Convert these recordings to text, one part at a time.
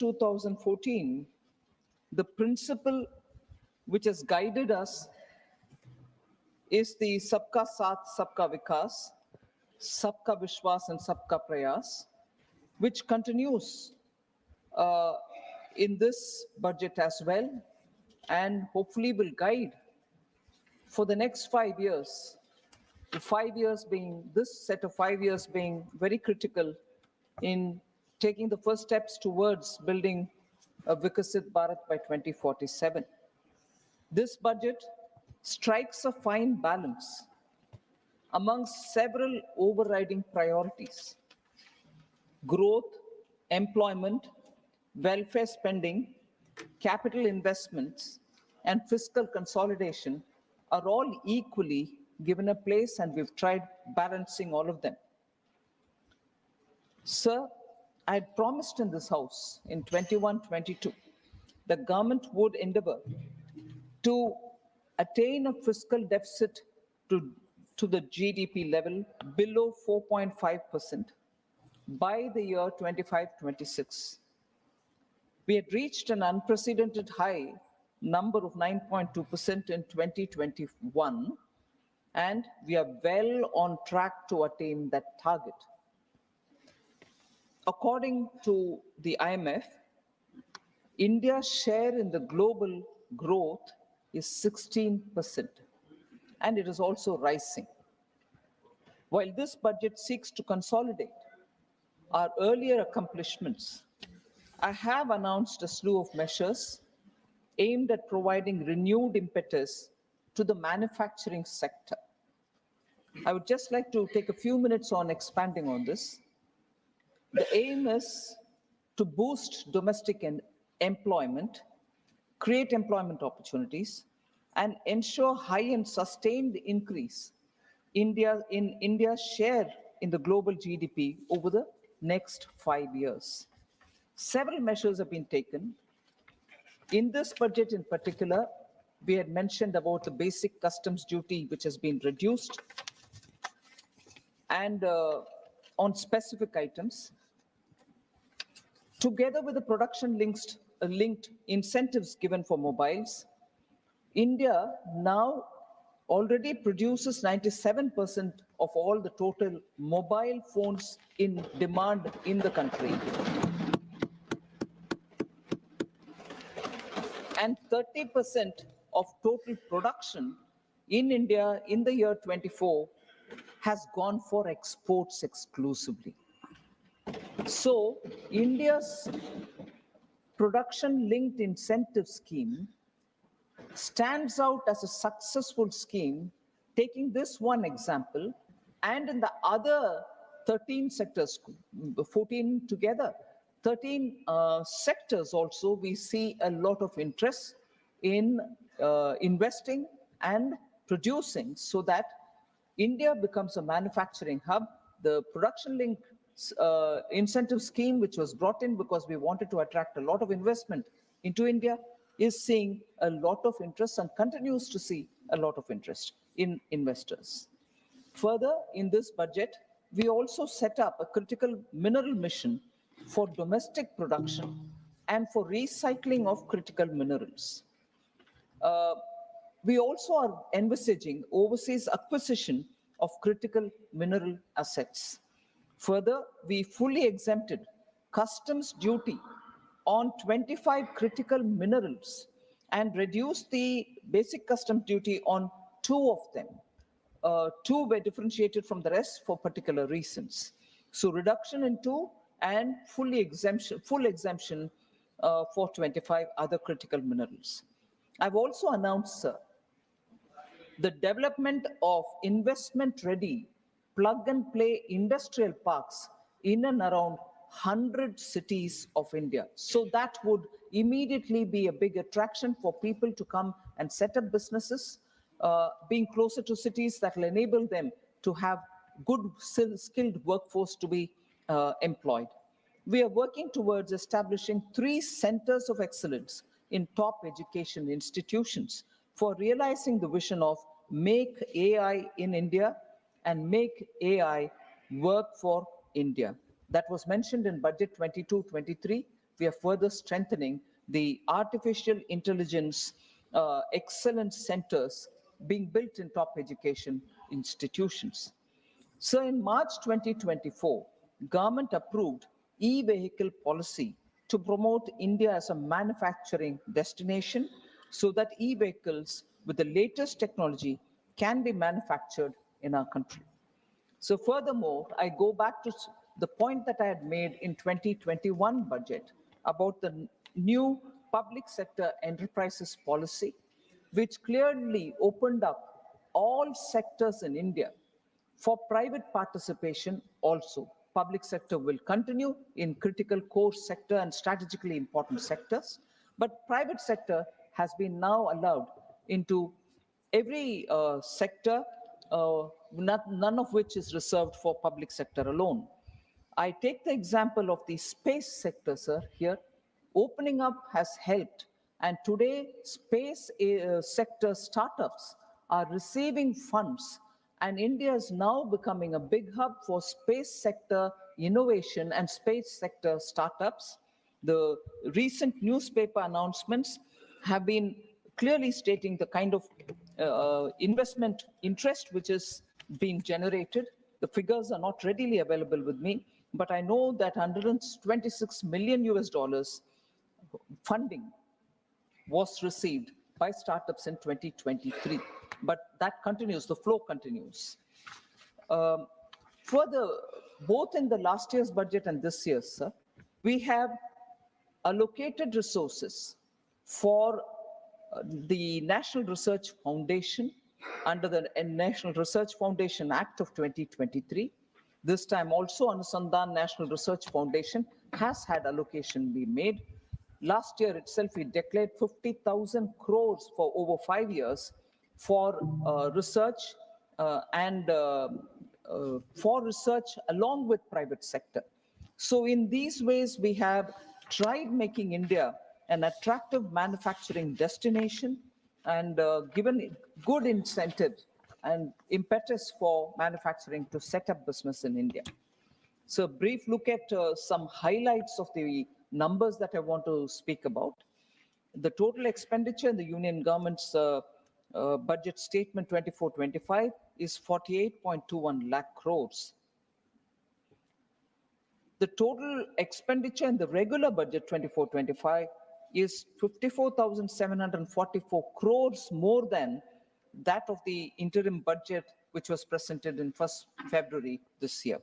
2014, the principle which has guided us is the Sabka Saath, Sabka Vikas, Sabka Vishwas and Sabka Prayas, which continues in this budget as well, and hopefully will guide for the next 5 years. The 5 years being, this set of 5 years being very critical in taking the first steps towards building a Vikasit Bharat by 2047. This budget strikes a fine balance amongst several overriding priorities. Growth, employment, welfare spending, capital investments, and fiscal consolidation are all equally given a place, and we've tried balancing all of them. Sir, I had promised in this House in 21-22, the government would endeavor to attain a fiscal deficit to the GDP level below 4.5% by the year 25-26. We had reached an unprecedented high number of 9.2% in 2021, and we are well on track to attain that target. According to the IMF, India's share in the global growth is 16%, and it is also rising. While this budget seeks to consolidate our earlier accomplishments, I have announced a slew of measures aimed at providing renewed impetus to the manufacturing sector. I would just like to take a few minutes on expanding on this. The aim is to boost domestic employment, create employment opportunities, and ensure high and sustained increase in India's share in the global GDP over the next 5 years. Several measures have been taken. In this budget in particular, we had mentioned about the basic customs duty, which has been reduced, and on specific items, together with the production linked incentives given for mobiles. India now already produces 97% of all the total mobile phones in demand in the country. And 30% of total production in India in the year 24 has gone for exports exclusively. So India's production-linked incentive scheme stands out as a successful scheme, taking this one example, and in the other 13 sectors, 14 together, 13 sectors also, we see a lot of interest in investing and producing so that India becomes a manufacturing hub. The production-linked incentive scheme, which was brought in because we wanted to attract a lot of investment into India, is seeing a lot of interest and continues to see a lot of interest in investors. Further, in this budget, we also set up a critical mineral mission for domestic production and for recycling of critical minerals. We also are envisaging overseas acquisition of critical mineral assets. Further, we fully exempted customs duty on 25 critical minerals and reduced the basic customs duty on 2 of them. 2 were differentiated from the rest for particular reasons. So reduction in 2 and full exemption for 25 other critical minerals. I've also announced, sir, the development of investment-ready plug-and-play industrial parks in and around 100 cities of India. So that would immediately be a big attraction for people to come and set up businesses, being closer to cities that will enable them to have good skilled workforce to be employed. We are working towards establishing 3 centers of excellence in top education institutions for realizing the vision of Make AI in India and Make AI Work for India. That was mentioned in Budget 22-23 we are further strengthening the artificial intelligence excellence centers being built in top education institutions. So in March 2024, government approved e-vehicle policy to promote India as a manufacturing destination so that e-vehicles with the latest technology can be manufactured in our country. So furthermore, I go back to the point that I had made in 2021 budget about the new public sector enterprises policy, which clearly opened up all sectors in India for private participation also. Public sector will continue in critical core sector and strategically important sectors, but private sector has been now allowed into every sector, none of which is reserved for public sector alone. I take the example of the space sector, sir, here. Opening up has helped, and today space sector startups are receiving funds, and India is now becoming a big hub for space sector innovation and space sector startups. The recent newspaper announcements have been clearly stating the kind of investment interest which is being generated. The figures are not readily available with me, but I know that 126 million US dollars funding was received by startups in 2023. But that continues, the flow continues. Further, both in the last year's budget and this year's, sir, we have allocated resources for the National Research Foundation under the National Research Foundation Act of 2023. This time also Anusandhan National Research Foundation has had allocation be made. Last year itself, we declared 50,000 crores for over 5 years for research for research along with private sector. So in these ways, we have tried making India an attractive manufacturing destination and given good incentives and impetus for manufacturing to set up business in India. So a brief look at some highlights of the numbers that I want to speak about. The total expenditure in the Union government's budget statement 24-25 is 48.21 lakh crores. The total expenditure in the regular budget 24-25 is 54,744 crores more than that of the interim budget which was presented in 1st February this year.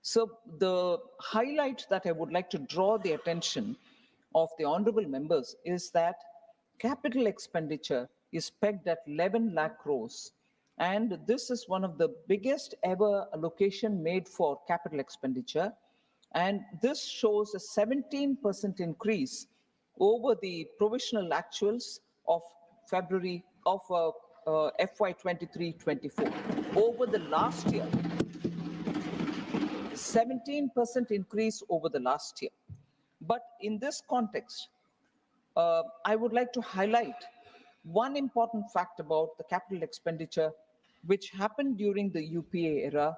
So the highlight that I would like to draw the attention of the honorable members is that capital expenditure is pegged at 11 lakh crores. And this is one of the biggest ever allocation made for capital expenditure. And this shows a 17% increase over the provisional actuals of February of FY 23-24 over the last year. 17% increase over the last year. But in this context, I would like to highlight one important fact about the capital expenditure which happened during the UPA era.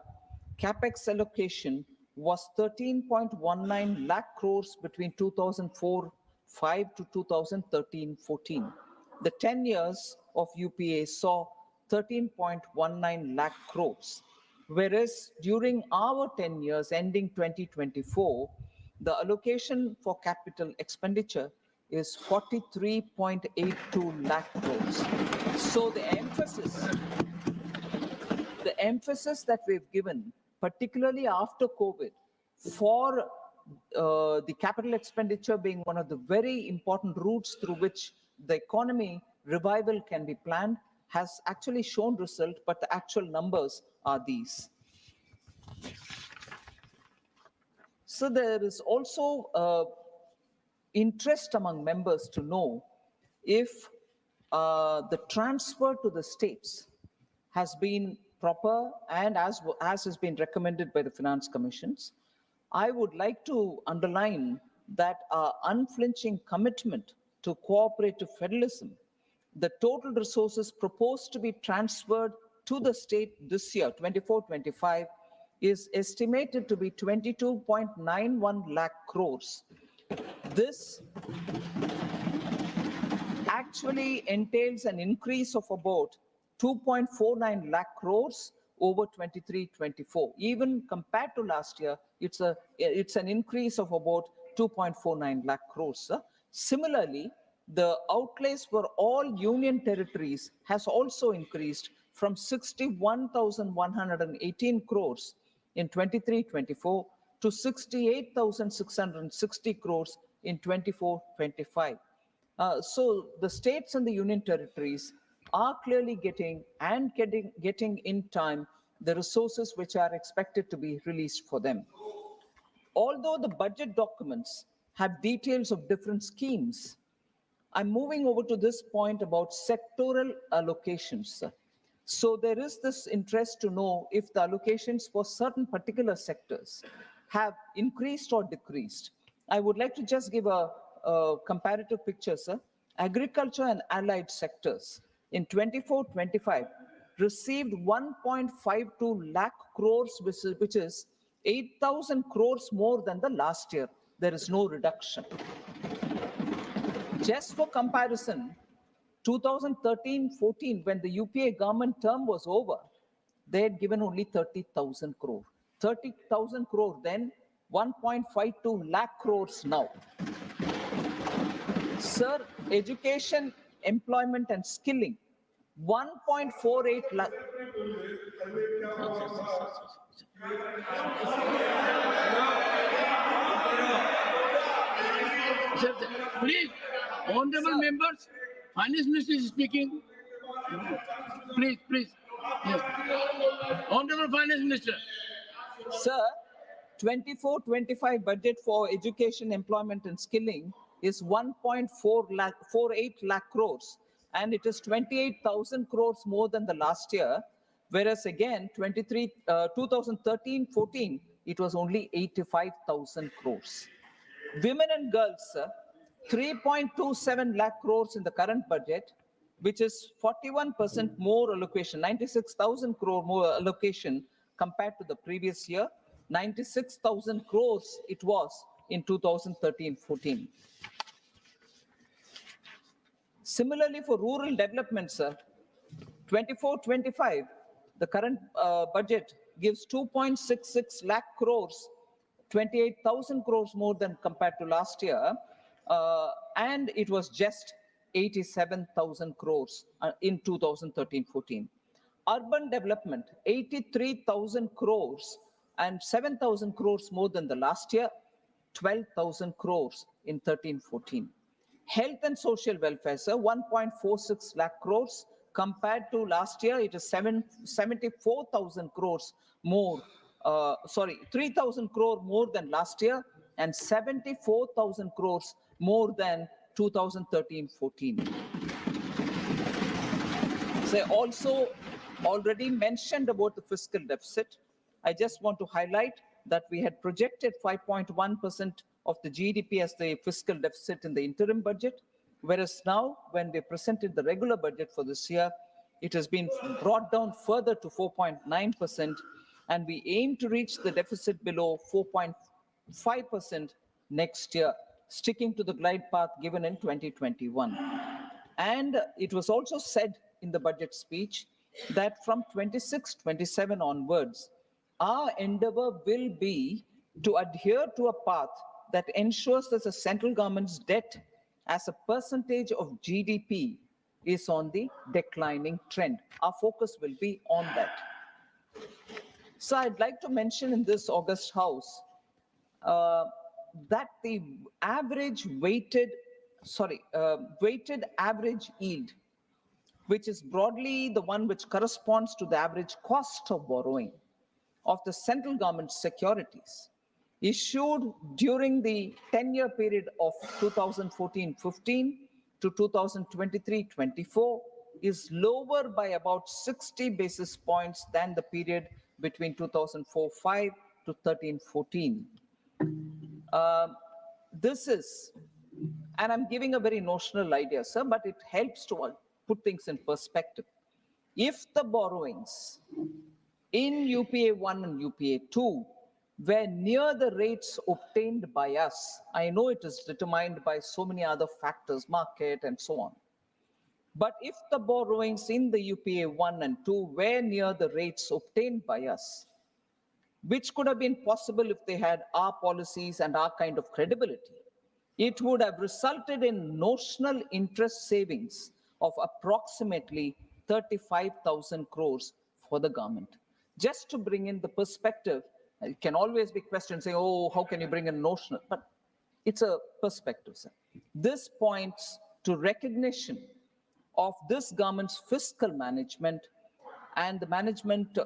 Capex allocation was 13.19 lakh crores between 2004-5 to 2013-14. The 10 years of UPA saw 13.19 lakh crores. Whereas during our 10 years ending 2024, the allocation for capital expenditure is 43.82 lakh crores. So the emphasis that we've given, particularly after COVID, for the capital expenditure being one of the very important routes through which the economy revival can be planned, has actually shown result, but the actual numbers are these. So there is also interest among members to know if the transfer to the states has been proper and as has been recommended by the finance commissions. I would like to underline that our unflinching commitment to cooperative federalism, the total resources proposed to be transferred to the state this year, 24-25, is estimated to be 22.91 lakh crores. This actually entails an increase of about 2.49 lakh crores over 23-24. Even compared to last year, it's an increase of about 2.49 lakh crores. Similarly, the outlays for all union territories has also increased from 61,118 crores in 23-24 to 68,660 crores in 24-25. So the states and the union territories are clearly getting in time the resources which are expected to be released for them. Although the budget documents have details of different schemes, I'm moving over to this point about sectoral allocations. So there is this interest to know if the allocations for certain particular sectors have increased or decreased. I would like to just give a comparative picture, sir. Agriculture and allied sectors in 24-25 received 1.52 lakh crores, which is 8,000 crores more than the last year. There is no reduction. Just for comparison, 2013-14, when the UPA government term was over, they had given only 30,000 crore. 30,000 crore then, 1.52 lakh crores now. Sir, education, employment and skilling, 1.48 lakh. Please, honorable members, Finance Minister is speaking. Please, please. Yes. Honorable Finance Minister. Sir, 24-25 budget for education, employment and skilling is 1.48 lakh crores, and it is 28,000 crores more than the last year, whereas again 2013-14 it was only 85,000 crores. Women and girls, sir, 3.27 lakh crores in the current budget, which is 41% more allocation, 96,000 crore more allocation compared to the previous year. 96,000 crores it was in 2013-14. Similarly, for rural development, sir, 24-25, the current budget gives 2.66 lakh crores, 28,000 crores more than compared to last year, and it was just 87,000 crores in 2013-14. Urban development, 83,000 crores and 7,000 crores more than the last year, 12,000 crores in 13-14. Health and social welfare, sir, 1.46 lakh crores. Compared to last year, it is 74,000 crores more, 3,000 crore more than last year and 74,000 crores more than 2013-14. So also already mentioned about the fiscal deficit. I just want to highlight that we had projected 5.1% of the GDP as the fiscal deficit in the interim budget, whereas now when we presented the regular budget for this year, it has been brought down further to 4.9%, and we aim to reach the deficit below 4.5% next year, sticking to the glide path given in 2021. And it was also said in the budget speech that from 26-27 onwards, our endeavor will be to adhere to a path that ensures that the central government's debt as a percentage of GDP is on the declining trend. Our focus will be on that. So I'd like to mention in this August House that the weighted average yield, which is broadly the one which corresponds to the average cost of borrowing of the central government securities issued during the 10-year period of 2014-15 to 2023-24 is lower by about 60 basis points than the period between 2004-5 to 13-14. This is, and I'm giving a very notional idea, sir, but it helps to put things in perspective. If the borrowings in UPA 1 and UPA 2 were near the rates obtained by us. I know it is determined by so many other factors, market and so on. But if the borrowings in the UPA 1 and 2 were near the rates obtained by us, which could have been possible if they had our policies and our kind of credibility, it would have resulted in notional interest savings of approximately 35,000 crores for the government. Just to bring in the perspective, it can always be questioned saying, oh, how can you bring in notional? But it's a perspective, sir. This points to recognition of this government's fiscal management and the management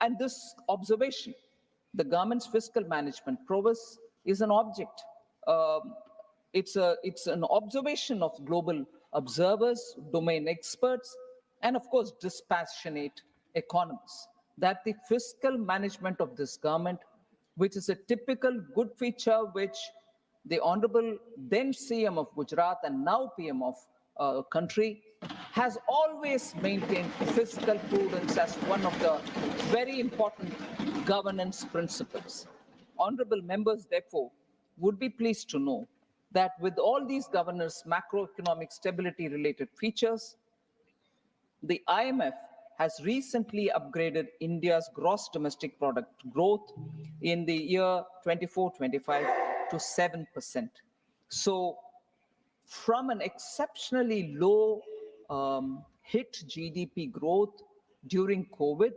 and this observation, the government's fiscal management prowess is an object. Um, it's an observation of global observers, domain experts, and of course, dispassionate economists, that the fiscal management of this government, which is a typical good feature which the Honorable then CM of Gujarat and now PM of country has always maintained fiscal prudence as one of the very important governance principles. Honorable members, therefore, would be pleased to know that with all these governors' macroeconomic stability related features, the IMF has recently upgraded India's gross domestic product growth in the year 24-25 to 7%. So from an exceptionally low hit GDP growth during COVID,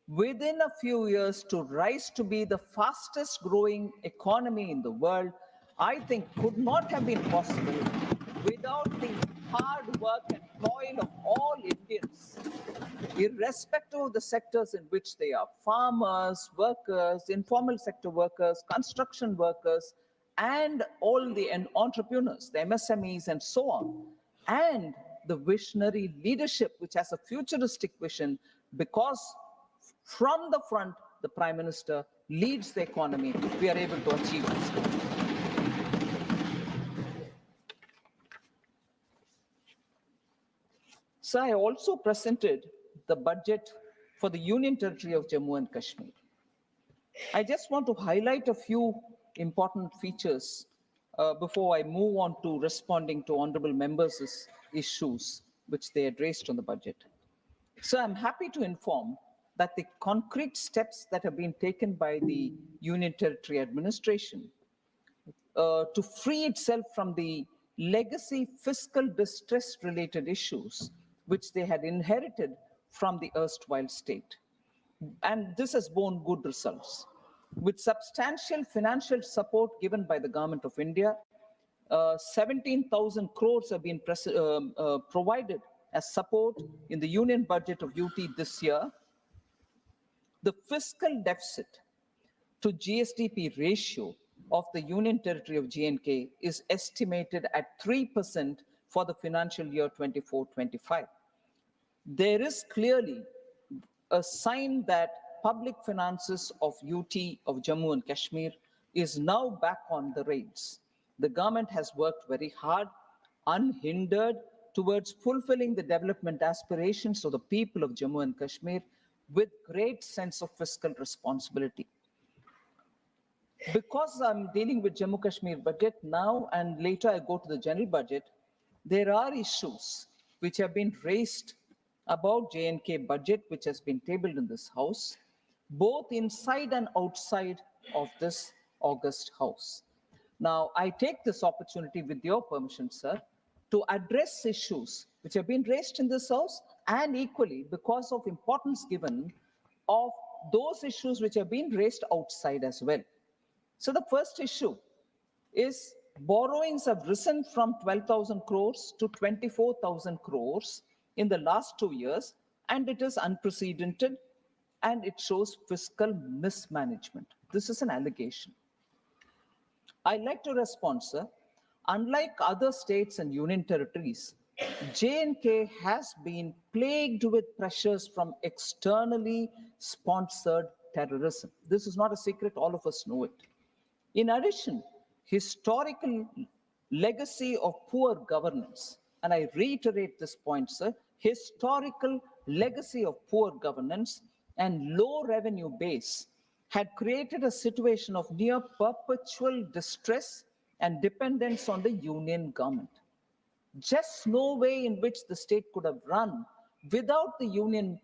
within a few years to rise to be the fastest growing economy in the world, I think could not have been possible without the hard work and toil of all Indians, irrespective of the sectors in which they are, farmers, workers, informal sector workers, construction workers, and all the entrepreneurs, the MSMEs and so on, and the visionary leadership, which has a futuristic vision, because from the front, the Prime Minister leads the economy, we are able to achieve this. So I also presented the budget for the Union Territory of Jammu and Kashmir. I just want to highlight a few important features before I move on to responding to honorable members' issues which they had raised on the budget. So I'm happy to inform that the concrete steps that have been taken by the Union Territory administration to free itself from the legacy fiscal distress related issues which they had inherited from the erstwhile state. And this has borne good results. With substantial financial support given by the Government of India, 17,000 crores have been provided as support in the Union budget of UT this year. The fiscal deficit to GSDP ratio of the Union Territory of J&K is estimated at 3% for the financial year 24-25. There is clearly a sign that public finances of UT of Jammu and Kashmir is now back on the rails. The government has worked very hard, unhindered, towards fulfilling the development aspirations of the people of Jammu and Kashmir with great sense of fiscal responsibility. Because I'm dealing with Jammu Kashmir budget now and later I go to the general budget, there are issues which have been raised about J&K budget which has been tabled in this house, both inside and outside of this august house. Now, I take this opportunity with your permission, sir, to address issues which have been raised in this house and equally because of importance given of those issues which have been raised outside as well. So the first issue is borrowings have risen from 12,000 crores to 24,000 crores in the last 2 years, and it is unprecedented and it shows fiscal mismanagement. This is an allegation. I'd like to respond, sir. Unlike other states and union territories, J&K has been plagued with pressures from externally sponsored terrorism. This is not a secret, all of us know it. In addition, historical legacy of poor governance, and I reiterate this point, sir, historical legacy of poor governance and low revenue base had created a situation of near perpetual distress and dependence on the union government. Just no way in which the state could have run without the union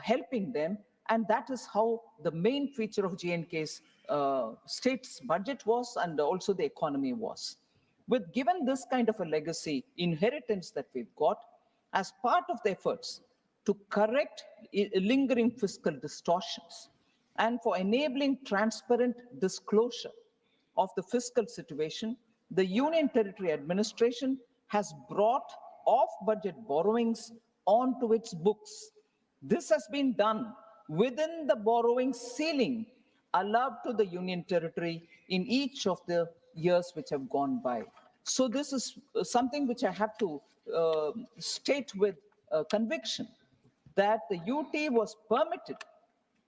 helping them. And that is how the main feature of J&K's state's budget was, and also the economy was. With given this kind of a legacy inheritance that we've got, as part of the efforts to correct lingering fiscal distortions and for enabling transparent disclosure of the fiscal situation, the Union Territory Administration has brought off-budget borrowings onto its books. This has been done within the borrowing ceiling allowed to the Union Territory in each of the years which have gone by. So this is something which I have to state with conviction, that the UT was permitted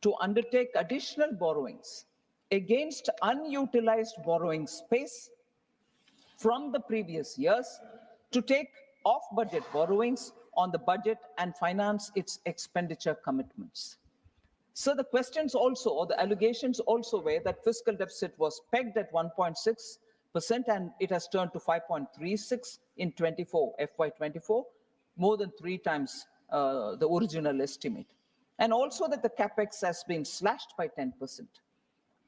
to undertake additional borrowings against unutilized borrowing space from the previous years to take off-budget borrowings on the budget and finance its expenditure commitments. So the questions also, or the allegations also were that fiscal deficit was pegged at 1.6% and it has turned to 5.36 in FY24, more than 3 times the original estimate. And also that the capex has been slashed by 10%.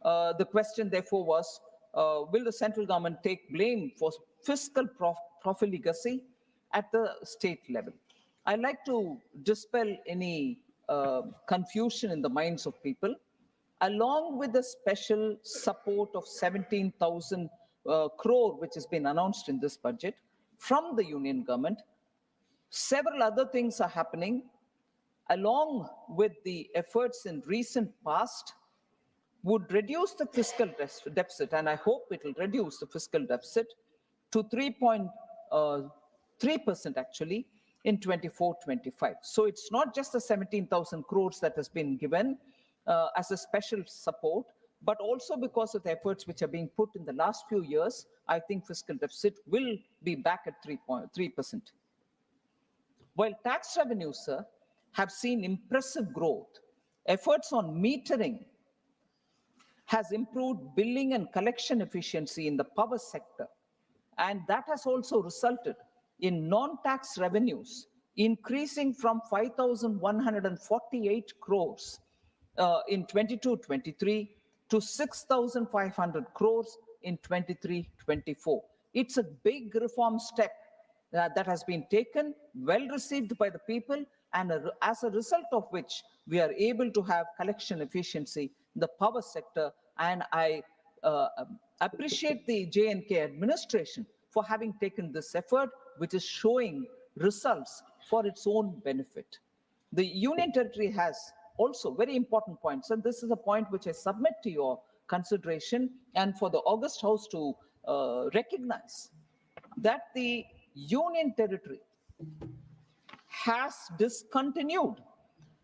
The question therefore was, will the central government take blame for fiscal profligacy at the state level? I'd like to dispel any confusion in the minds of people. Along with the special support of 17,000 crore, which has been announced in this budget from the union government, several other things are happening along with the efforts in recent past would reduce the fiscal deficit, and I hope it will reduce the fiscal deficit to 3.3% actually in 24-25. So it's not just the 17,000 crores that has been given as a special support, but also because of the efforts which are being put in the last few years, I think fiscal deficit will be back at 3.3%. While tax revenues, sir, have seen impressive growth, efforts on metering has improved billing and collection efficiency in the power sector. And that has also resulted in non-tax revenues increasing from 5,148 crores in 22-23 to 6,500 crores in 23-24. It's a big reform step that has been taken, well received by the people, and as a result of which we are able to have collection efficiency in the power sector. And I appreciate the J&K administration for having taken this effort, which is showing results for its own benefit. The Union Territory has also very important points, and this is a point which I submit to your consideration and for the August House to recognize, that the Union Territory has discontinued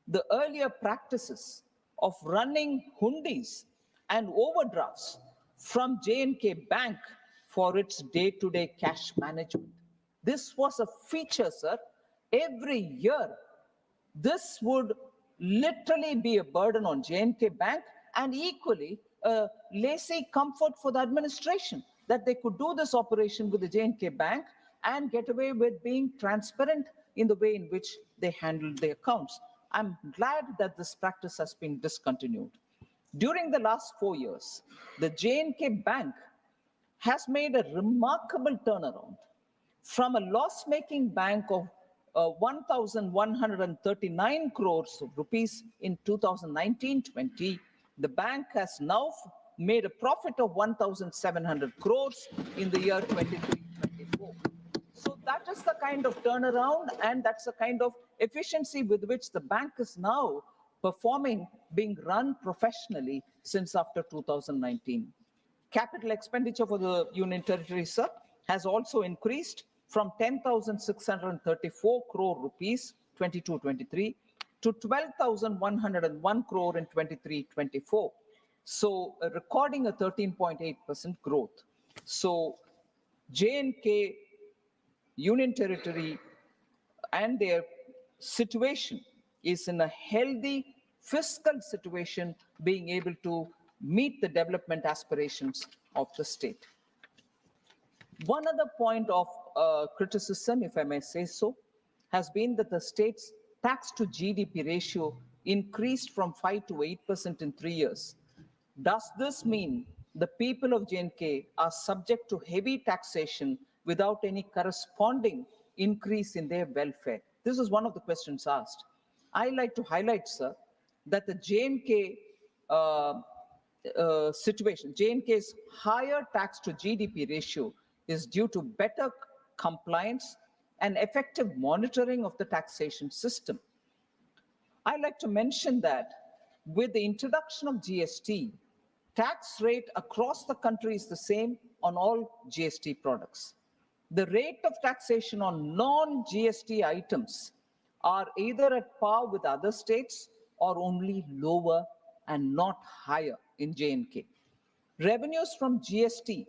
the earlier practices of running hundis and overdrafts from J&K Bank for its day-to-day cash management. This was a feature, sir. Every year, this would literally be a burden on J&K Bank, and equally a lazy comfort for the administration, that they could do this operation with the J&K Bank and get away with being transparent in the way in which they handled their accounts. I'm glad that this practice has been discontinued. During the last 4 years, the J&K Bank has made a remarkable turnaround from a loss-making bank of 1,139 crores of rupees in 2019-20. The bank has now made a profit of 1,700 crores in the year 23-24. So that is the kind of turnaround, and that's the kind of efficiency with which the bank is now performing, being run professionally since after 2019. Capital expenditure for the Union Territory, sir, has also increased from 10,634 crore rupees 22-23 to 12,101 crore in 23-24. So recording a 13.8% growth. So J&K Union Territory and their situation is in a healthy fiscal situation, being able to meet the development aspirations of the state. One other point of criticism, if I may say so, has been that the state's tax to GDP ratio increased from 5 to 8% in 3 years. Does this mean the people of J&K are subject to heavy taxation without any corresponding increase in their welfare? This is one of the questions asked. I like to highlight, sir, that the J&K situation, J&K's higher tax to GDP ratio is due to better compliance and effective monitoring of the taxation system. I'd like to mention that with the introduction of GST, tax rate across the country is the same on all GST products. The rate of taxation on non-GST items are either at par with other states or only lower and not higher in J&K. Revenues from GST,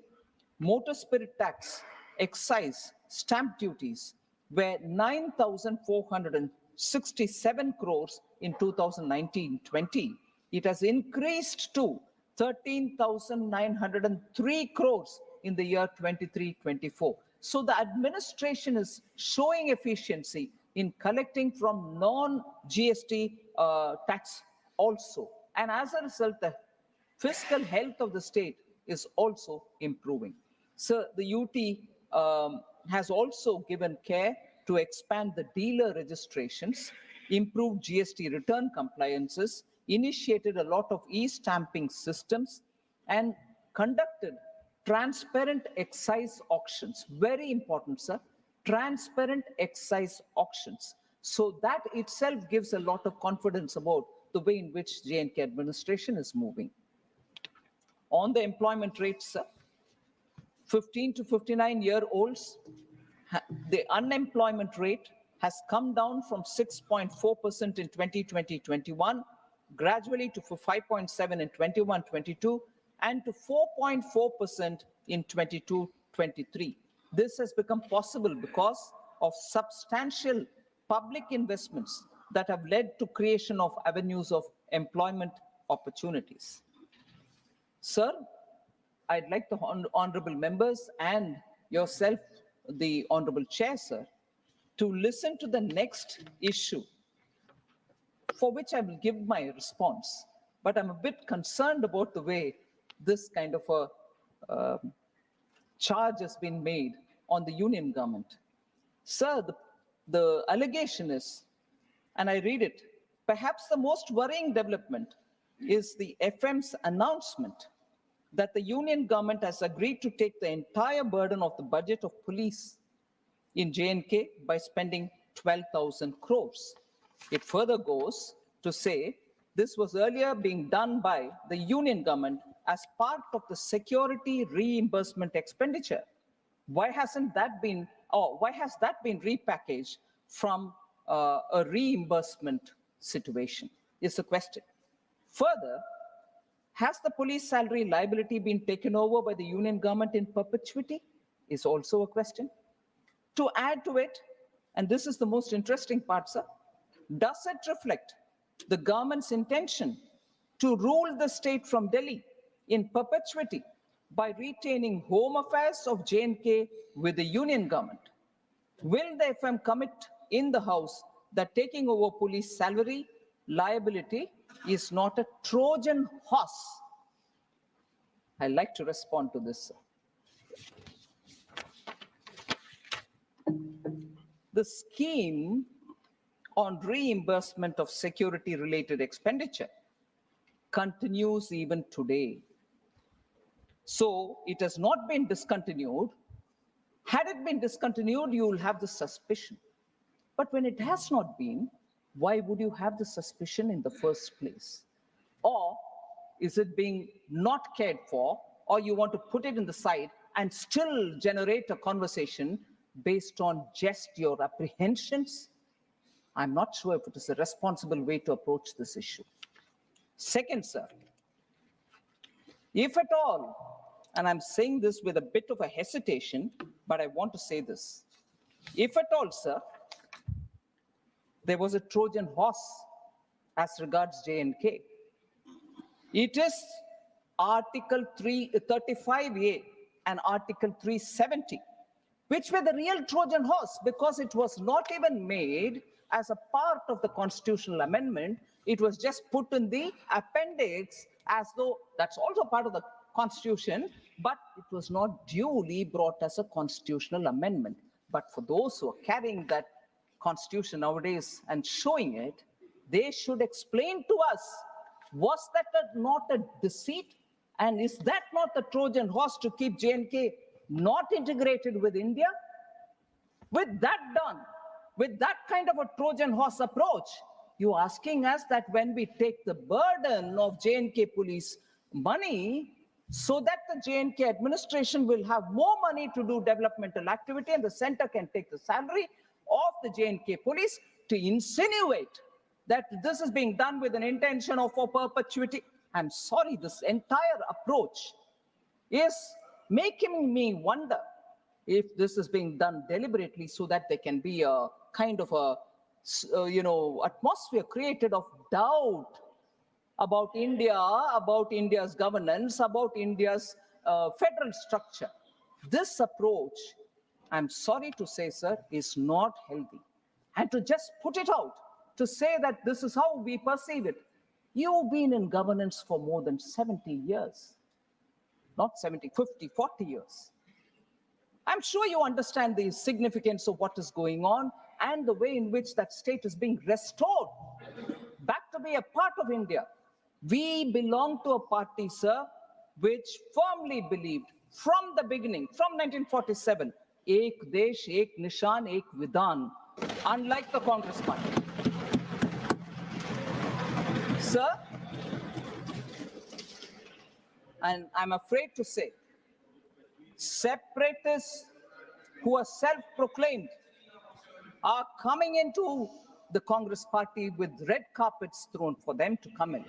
motor spirit tax, excise, stamp duties were 9,467 crores in 2019-20. It has increased to 13,903 crores in the year 23-24. So the administration is showing efficiency in collecting from non-GST tax also. And as a result, the fiscal health of the state is also improving. So the UT has also given care to expand the dealer registrations, improve GST return compliances, initiated a lot of e-stamping systems, and conducted transparent excise auctions. Very important, sir. Transparent excise auctions. So that itself gives a lot of confidence about the way in which J&K administration is moving. On the employment rates, sir, 15 to 59-year-olds, the unemployment rate has come down from 6.4% in 2020-21, gradually to 5.7% in 21-22, and to 4.4% in 22-23. This has become possible because of substantial public investments that have led to creation of avenues of employment opportunities. Sir, I'd like the honorable members and yourself, the honorable chair, sir, to listen to the next issue, for which I will give my response. But I'm a bit concerned about the way this kind of a charge has been made on the union government. Sir, the allegation is, and I read it, perhaps the most worrying development is the FM's announcement that the union government has agreed to take the entire burden of the budget of police in J&K by spending 12,000 crores. It further goes to say this was earlier being done by the union government as part of the security reimbursement expenditure. Why hasn't that been, or why has that been repackaged from a reimbursement situation is the question. Further, has the police salary liability been taken over by the union government in perpetuity is also a question. To add to it, and this is the most interesting part, sir, does it reflect the government's intention to rule the state from Delhi in perpetuity by retaining home affairs of J&K with the union government? Will the FM commit in the House that taking over police salary liability is not a Trojan horse? I'd like to respond to this, sir. The scheme on reimbursement of security-related expenditure continues even today. So it has not been discontinued. Had it been discontinued, you will have the suspicion. But when it has not been, why would you have the suspicion in the first place? Or is it being not cared for, or you want to put it in the side and still generate a conversation based on just your apprehensions? I'm not sure if it is a responsible way to approach this issue. Second, sir, if at all, and I'm saying this with a bit of a hesitation, but I want to say this. If at all, sir, there was a Trojan horse as regards J&K, it is Article 335A and Article 370, which were the real Trojan horse, because it was not even made as a part of the constitutional amendment. It was just put in the appendix as though that's also part of the constitution, but it was not duly brought as a constitutional amendment. But for those who are carrying that constitution nowadays and showing it, they should explain to us, was that not a deceit? And is that not the Trojan horse to keep J&K not integrated with India? With that done, with that kind of a Trojan horse approach, you're asking us that when we take the burden of J&K police money, so that the J&K administration will have more money to do developmental activity and the center can take the salary of the J&K police, to insinuate that this is being done with an intention of for perpetuity. I'm sorry, this entire approach is making me wonder if this is being done deliberately so that there can be a kind of a, atmosphere created of doubt about India, about India's governance, about India's federal structure. This approach, I'm sorry to say, sir, is not healthy. And to just put it out, to say that this is how we perceive it. You've been in governance for more than 70 years. Not 70, 50, 40 years. I'm sure you understand the significance of what is going on and the way in which that state is being restored back to be a part of India. We belong to a party, sir, which firmly believed from the beginning, from 1947, Ek Desh, Ek Nishan, Ek Vidhan, unlike the Congress party. Sir, and I'm afraid to say, separatists who are self-proclaimed are coming into the Congress party with red carpets thrown for them to come in.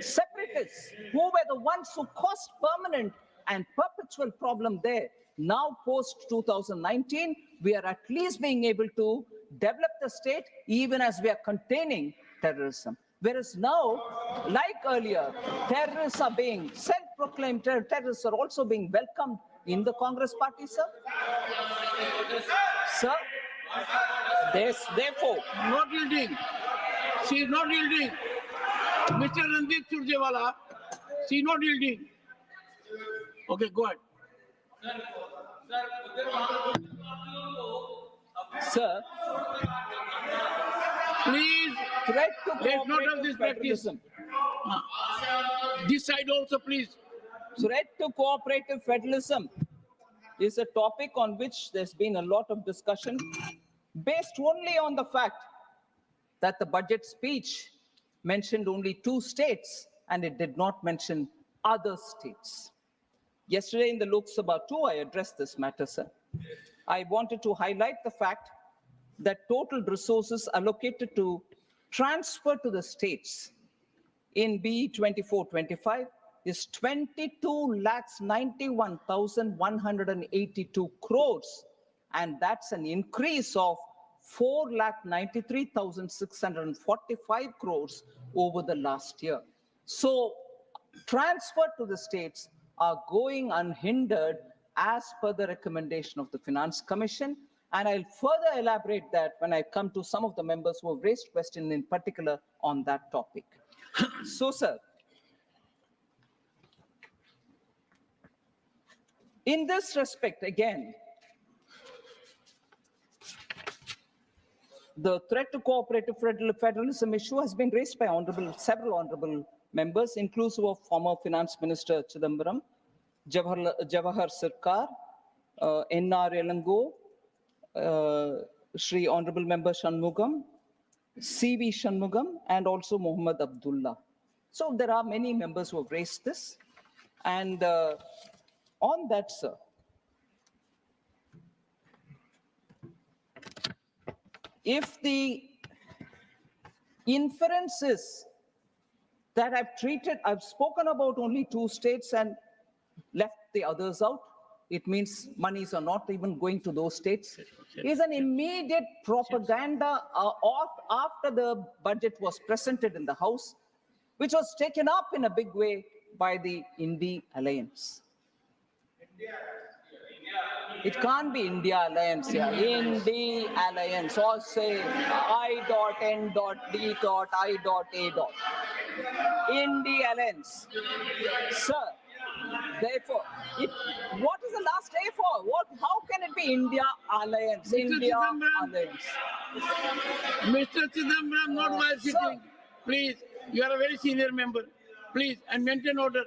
Separatists who were the ones who caused permanent and perpetual problem there. Now post 2019, we are at least being able to develop the state even as we are containing terrorism. Whereas now, like earlier, terrorists are being self-proclaimed terrorists are also being welcomed in the Congress party, sir. Sir, therefore, Not yielding. She is not yielding. Mr. Randeep Surjewala, she is not yielding. Okay, go ahead. sir, Please, threat to let's not have cooperative this practice. federalism. This side also, please. Threat to cooperative federalism is a topic on which there's been a lot of discussion based only on the fact that the budget speech mentioned only 2 states and it did not mention other states. Yesterday in the Lok Sabha too, I addressed this matter, sir. I wanted to highlight the fact that total resources allocated to transfer to the states in BE 24-25 is 22,91,182 crores. And that's an increase of 4,93,645 crores over the last year. So transfer to the states are going unhindered as per the recommendation of the Finance Commission. And I'll further elaborate that when I come to some of the members who have raised questions in particular on that topic. So, sir, in this respect, again, the threat to cooperative federalism issue has been raised by several honorable members, inclusive of former Finance Minister Chidambaram, Jawahar Sirkar, N.R. Elango, Shri Honorable Member Shanmugam, C.V. Shanmugam, and also Muhammad Abdullah. So there are many members who have raised this. And on that, sir, if the inference is that I've spoken about only 2 states and left the others out, it means monies are not even going to those states, is an immediate propaganda after the budget was presented in the House, which was taken up in a big way by the Indie Alliance. It can't be India Alliance here. Indie Alliance, or say I.N.D.I.A. Indie Alliance. Sir, therefore, what is the last A for? How can it be India Alliance? Mr. India Chidambaram. Alliance. Mr. Chidambaram, not while sir. sitting. Please, you are a very senior member. Please, and maintain order.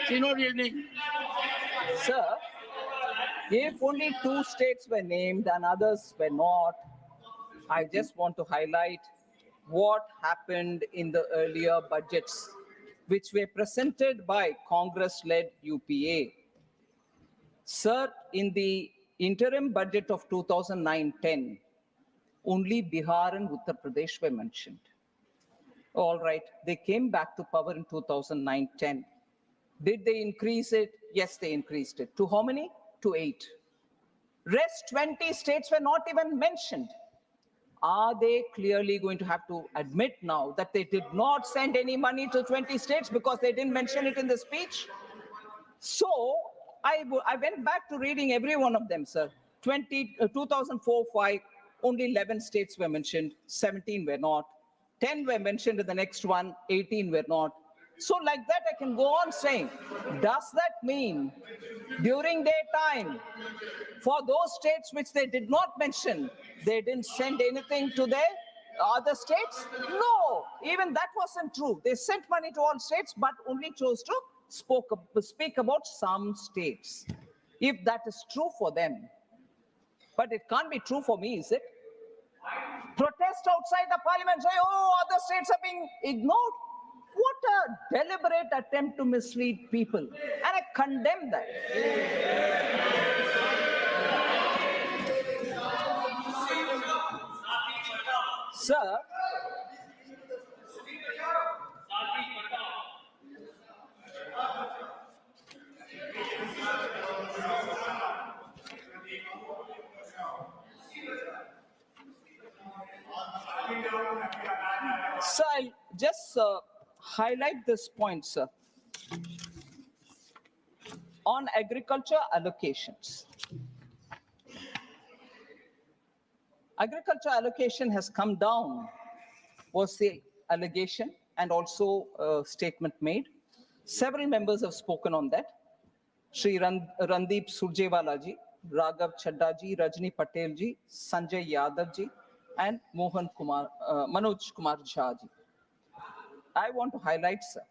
She not yielding. Sir, if only 2 states were named and others were not, I just want to highlight what happened in the earlier budgets, which were presented by Congress-led UPA. Sir, in the interim budget of 2009-10, only Bihar and Uttar Pradesh were mentioned. All right, they came back to power in 2009-10. Did they increase it? Yes, they increased it. To how many? To 8. Rest 20 states were not even mentioned. Are they clearly going to have to admit now that they did not send any money to 20 states because they didn't mention it in the speech? So I went back to reading every one of them, sir. 2004-5, only 11 states were mentioned, 17 were not. 10 were mentioned in the next one, 18 were not. So like that, I can go on saying, does that mean during their time, for those states which they did not mention, they didn't send anything to their other states? No, even that wasn't true. They sent money to all states, but only chose to speak about some states. If that is true for them, but it can't be true for me, is it? Protest outside the parliament, say, oh, other states are being ignored. What a deliberate attempt to mislead people. And I condemn that. Sir, so I'll just highlight this point, sir. On agriculture allocations. Agriculture allocation has come down, was the allegation and also a statement made. Several members have spoken on that. Shri Randeep Surjewala ji, Raghav Chadda ji, Rajni Patel ji, Sanjay Yadav ji, and Manoj Kumar Jha ji. I want to highlight, sir,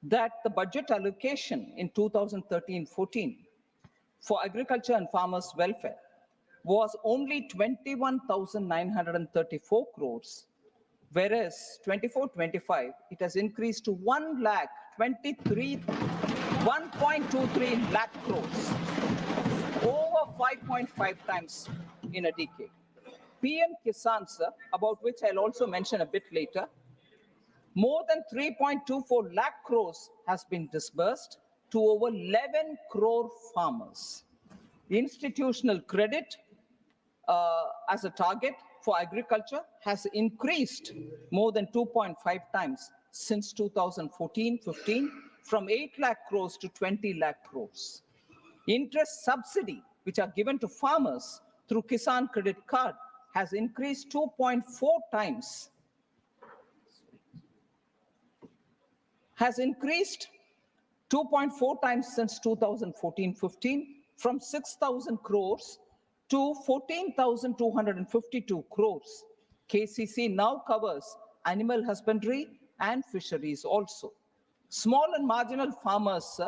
that the budget allocation in 2013-14 for agriculture and farmers' welfare was only 21,934 crores, whereas 24-25, it has increased to 1.23 lakh crores, over 5.5 times in a decade. PM Kisan, sir, about which I'll also mention a bit later, more than 3.24 lakh crores has been disbursed to over 11 crore farmers. Institutional credit as a target for agriculture has increased more than 2.5 times since 2014-15, from 8 lakh crores to 20 lakh crores. Interest subsidy, which are given to farmers through Kisan Credit Card, has increased 2.4 times. Has increased 2.4 times since 2014-15, from 6,000 crores to 14,252 crores. KCC now covers animal husbandry and fisheries also. Small and marginal farmers,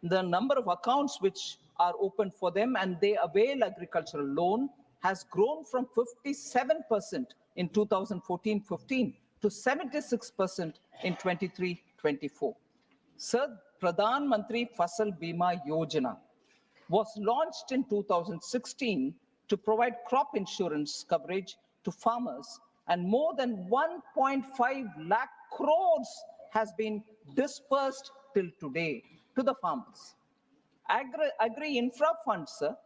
the number of accounts which are open for them and they avail agricultural loan has grown from 57% in 2014-15 to 76% in 23-24. Sir, Pradhan Mantri Fasal Bima Yojana was launched in 2016 to provide crop insurance coverage to farmers, and more than 1.5 lakh crores has been dispersed till today to the farmers. Agri-Infra Fund, sir,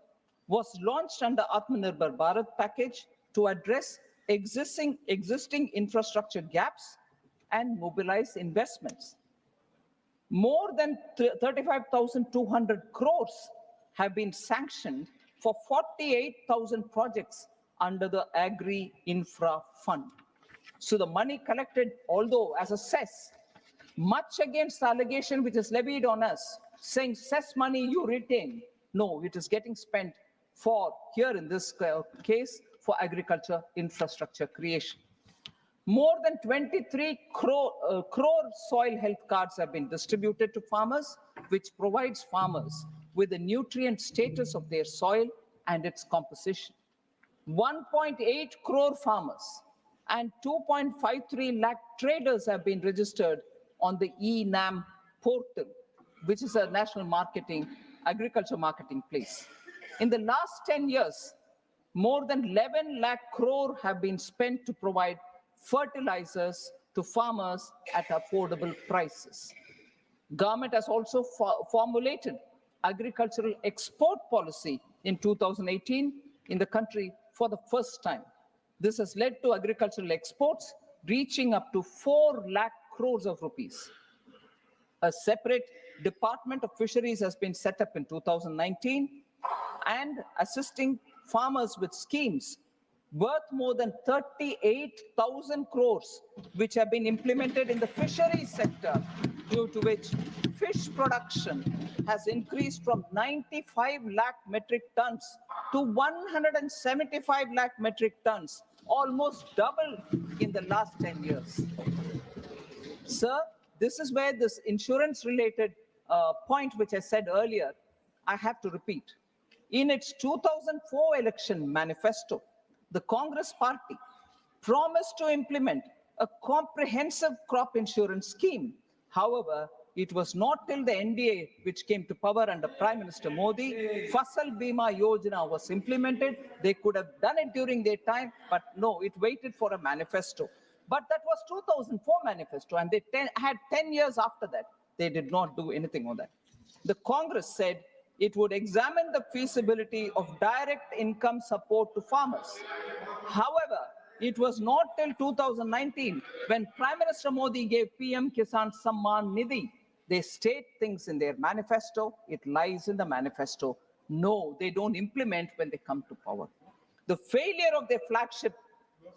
was launched under Atmanirbhar Bharat package to address existing infrastructure gaps and mobilize investments. More than 35,200 crores have been sanctioned for 48,000 projects under the Agri Infra Fund. So the money collected, although as a cess, much against the allegation which is levied on us, saying cess money you retain. No, it is getting spent for, here in this case, for agriculture infrastructure creation. More than 23 crore soil health cards have been distributed to farmers, which provides farmers with the nutrient status of their soil and its composition. 1.8 crore farmers and 2.53 lakh traders have been registered on the eNAM portal, which is a national agriculture marketing place. In the last 10 years, more than 11 lakh crore have been spent to provide fertilizers to farmers at affordable prices. Government has also formulated agricultural export policy in 2018 in the country for the first time. This has led to agricultural exports reaching up to 4 lakh crores of rupees. A separate Department of Fisheries has been set up in 2019 and assisting farmers with schemes worth more than 38,000 crores, which have been implemented in the fisheries sector, due to which fish production has increased from 95 lakh metric tons to 175 lakh metric tons, almost double in the last 10 years. Sir, this is where this insurance-related point which I said earlier, I have to repeat. In its 2004 election manifesto, the Congress party promised to implement a comprehensive crop insurance scheme. However, it was not till the NDA, which came to power under Prime Minister Modi, Fasal Bima Yojana was implemented. They could have done it during their time, but no, it waited for a manifesto. But that was 2004 manifesto, and they had 10 years after that. They did not do anything on that. The Congress said it would examine the feasibility of direct income support to farmers. However, it was not till 2019 when Prime Minister Modi gave PM Kisan Samman Nidhi. They state things in their manifesto. It lies in the manifesto. No, they don't implement when they come to power. The failure of their flagship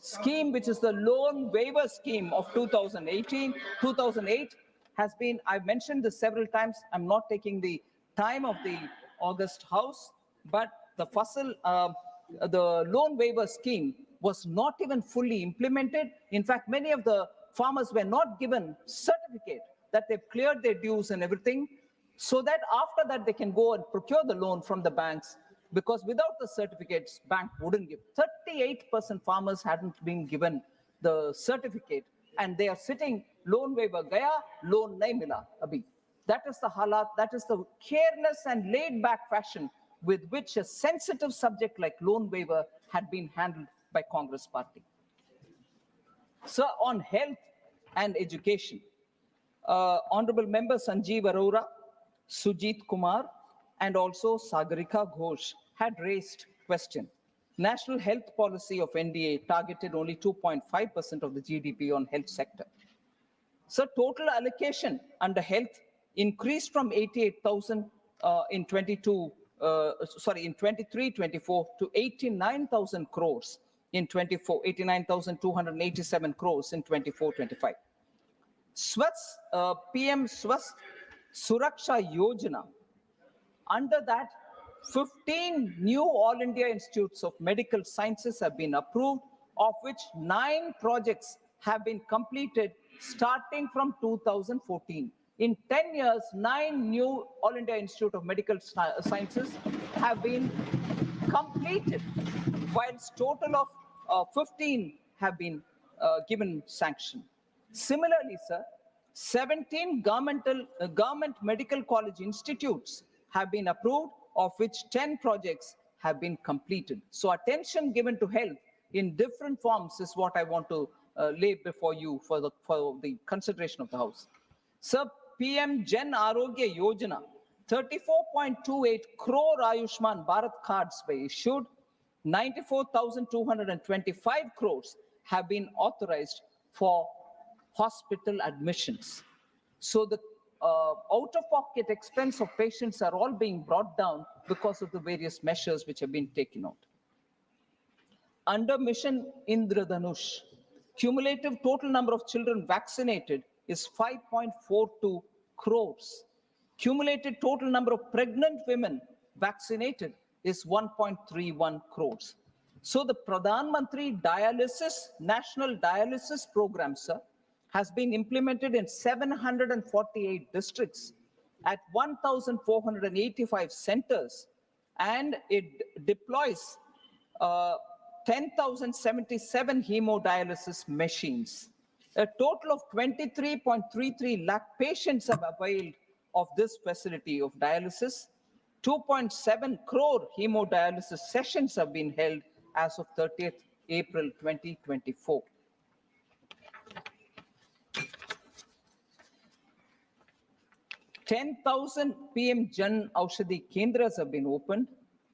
scheme, which is the loan waiver scheme of 2008, has been, I've mentioned this several times. I'm not taking the time of the August House, but the loan waiver scheme was not even fully implemented. In fact, many of the farmers were not given certificate that they've cleared their dues and everything, so that after that they can go and procure the loan from the banks, because without the certificates, bank wouldn't give. 38% farmers hadn't been given the certificate, and they are sitting, loan waiver gaya, loan nahi mila abhi. That is the halat, that is the careless and laid back fashion with which a sensitive subject like loan waiver had been handled by Congress party. So on health and education, Honorable Members Sanjeev Arora, Sujit Kumar, and also Sagarika Ghosh had raised question. National health policy of NDA targeted only 2.5% of the GDP on health sector. So total allocation under health increased from 88,000 in 23-24 to 89,000 crores in 24, 89,287 crores in 24-25. PM Swasth Suraksha Yojana, under that 15 new All India Institutes of Medical Sciences have been approved, of which 9 projects have been completed starting from 2014. In 10 years, 9 new All India Institute of Medical Sciences have been completed, whilst total of 15 have been given sanction. Similarly, sir, 17 government medical college institutes have been approved, of which 10 projects have been completed. So attention given to health in different forms is what I want to lay before you for the consideration of the House. Sir, PM Jan Arogya Yojana, 34.28 crore Ayushman Bharat cards were issued, 94,225 crores have been authorized for hospital admissions. So the out-of-pocket expense of patients are all being brought down because of the various measures which have been taken out. Under Mission Indradhanush, cumulative total number of children vaccinated is 5.42 crores. Cumulative total number of pregnant women vaccinated is 1.31 crores. So the Pradhan Mantri Dialysis, National Dialysis Program, sir, has been implemented in 748 districts at 1,485 centers, and it deploys 10,077 hemodialysis machines. A total of 23.33 lakh patients have availed of this facility of dialysis. 2.7 crore hemodialysis sessions have been held as of 30th April 2024. 10,000 PM Jan Aushadhi Kendras have been opened,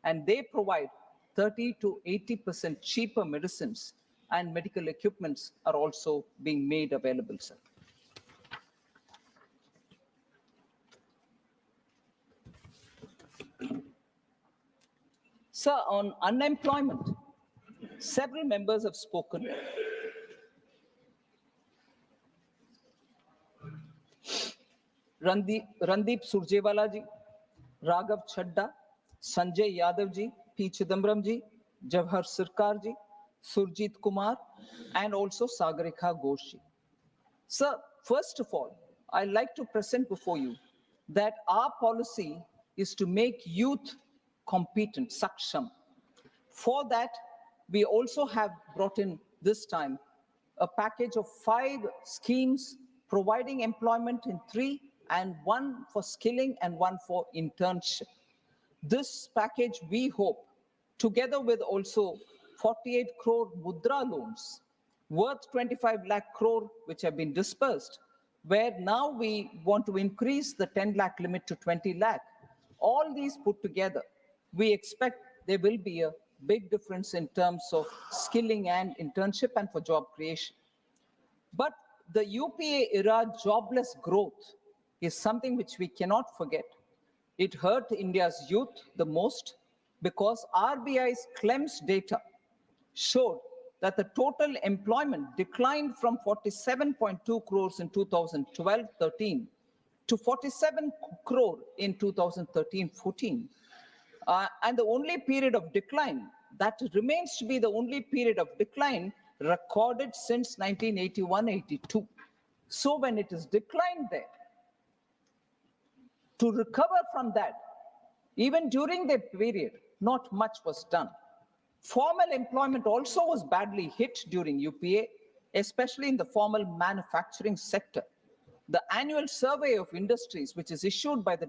and they provide 30 to 80% cheaper medicines, and medical equipments are also being made available, sir. Sir, on unemployment, several members have spoken. Randeep Surjewala ji, Raghav Chadda, Sanjay Yadav ji, P. Chidambaram ji, Jawahar Sirkar ji, Surjit Kumar, and also Sagarika Ghosh ji. Sir, first of all, I'd like to present before you that our policy is to make youth competent, saksham. For that, we also have brought in this time a package of 5 schemes providing employment in 3, and 1 for skilling and 1 for internship. This package, we hope, together with also 48 crore mudra loans worth 25 lakh crore which have been dispersed, where now we want to increase the 10 lakh limit to 20 lakh. All these put together, we expect there will be a big difference in terms of skilling and internship and for job creation. But the UPA era jobless growth is something which we cannot forget. It hurt India's youth the most because RBI's CLEMS data showed that the total employment declined from 47.2 crores in 2012-13 to 47 crore in 2013-14. And the only period of decline, that remains to be the only period of decline recorded since 1981-82. So when it is declined there, to recover from that, even during the period, not much was done. Formal employment also was badly hit during UPA, especially in the formal manufacturing sector. The annual survey of industries, which is issued by the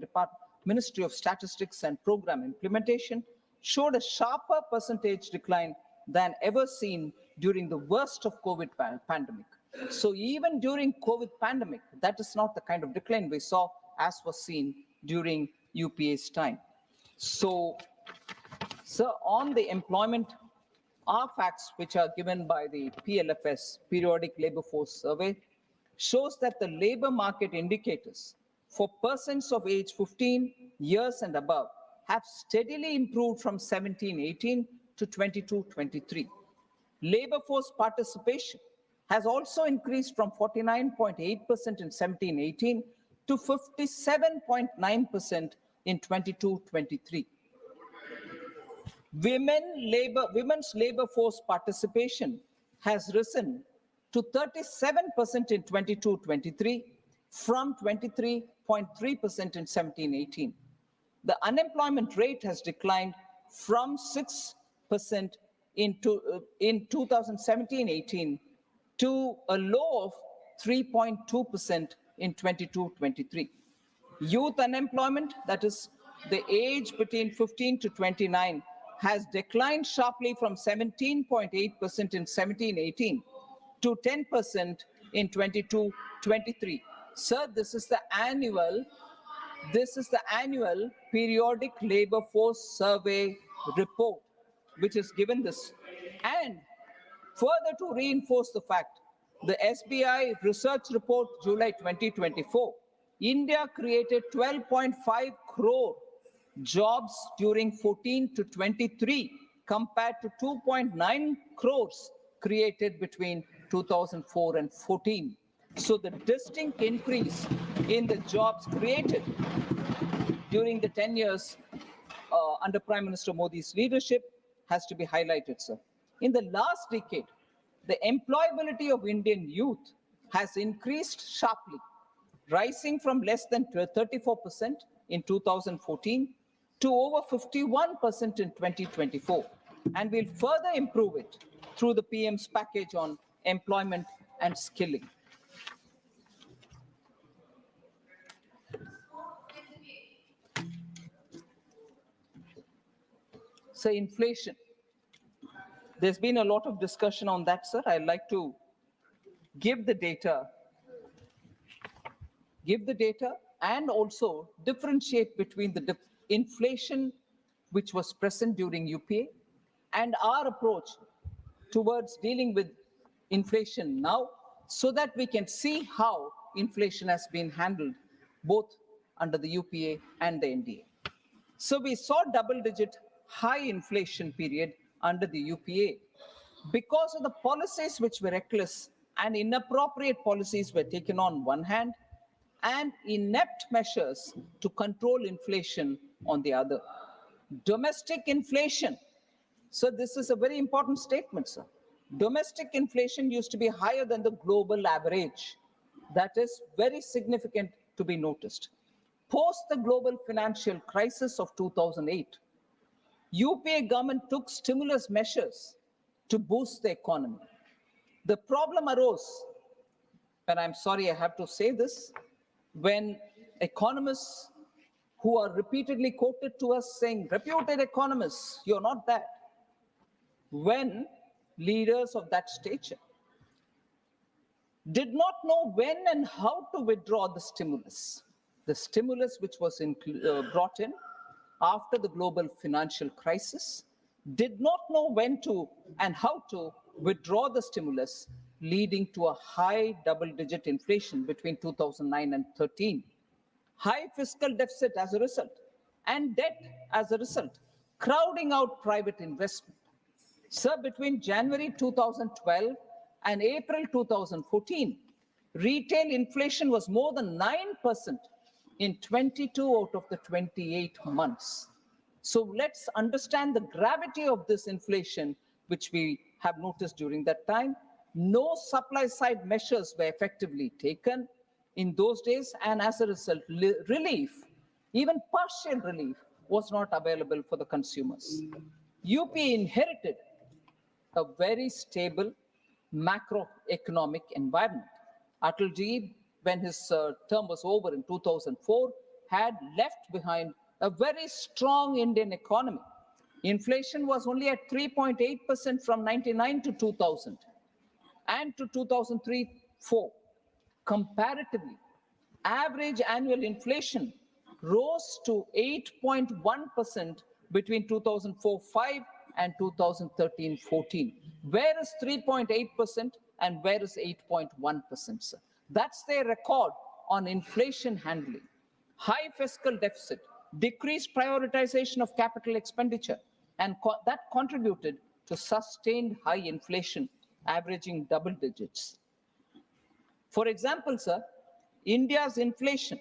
Ministry of Statistics and Program Implementation, showed a sharper percentage decline than ever seen during the worst of COVID pandemic. So even during COVID pandemic, that is not the kind of decline we saw as was seen during UPA's time. So, sir, on the employment, our facts which are given by the PLFS, Periodic Labor Force Survey, shows that the labor market indicators for persons of age 15 years and above have steadily improved from 17-18 to 22-23. Labor force participation has also increased from 49.8% in 17-18 to 57.9% in 22-23. Women's labor force participation has risen to 37% in 22-23 from 23.3% in 17-18. The unemployment rate has declined from 6% in 2017-18 to a low of 3.2% in 22-23. Youth unemployment, that is the age between 15 to 29, has declined sharply from 17.8% in 17-18 to 10% in 22-23. Sir, this is the annual periodic labor force survey report, which is given this. And further to reinforce the fact The SBI research report, July 2024, India created 12.5 crore jobs during 14 to 23 compared to 2.9 crores created between 2004 and 14. So the distinct increase in the jobs created during the 10 years under Prime Minister Modi's leadership has to be highlighted, sir. In the last decade, the employability of Indian youth has increased sharply, rising from less than 34% in 2014 to over 51% in 2024. And we'll further improve it through the PM's package on employment and skilling. So inflation. There's been a lot of discussion on that, sir. I'd like to give the data and also differentiate between the inflation which was present during UPA and our approach towards dealing with inflation now, so that we can see how inflation has been handled both under the UPA and the NDA. So we saw double-digit high inflation period under the UPA because of the policies which were reckless and inappropriate policies were taken on one hand, and inept measures to control inflation on the other. Domestic inflation. So this is a very important statement, sir. Domestic inflation used to be higher than the global average. That is very significant to be noticed. Post the global financial crisis of 2008, UPA government took stimulus measures to boost the economy. The problem arose, and I'm sorry I have to say this, when economists who are repeatedly quoted to us saying, reputed economists, you're not that, when leaders of that stature did not know when and how to withdraw the stimulus which was brought in after the global financial crisis, did not know when to and how to withdraw the stimulus, leading to a high double-digit inflation between 2009 and 13. High fiscal deficit as a result, and debt as a result, crowding out private investment. Sir, between January 2012 and April 2014, retail inflation was more than 9% in 22 out of the 28 months. So let's understand the gravity of this inflation, which we have noticed during that time. No supply side measures were effectively taken in those days, and as a result, relief, even partial relief, was not available for the consumers. UP inherited a very stable macroeconomic environment. Atalji, when his term was over in 2004, had left behind a very strong Indian economy. Inflation was only at 3.8% from 99 to 2000 and to 2003-04. Comparatively, average annual inflation rose to 8.1% between 2004-05 and 2013-14. Where is 3.8% and where is 8.1%, sir? That's their record on inflation handling. High fiscal deficit, decreased prioritization of capital expenditure, and that contributed to sustained high inflation, averaging double digits. For example, sir, India's inflation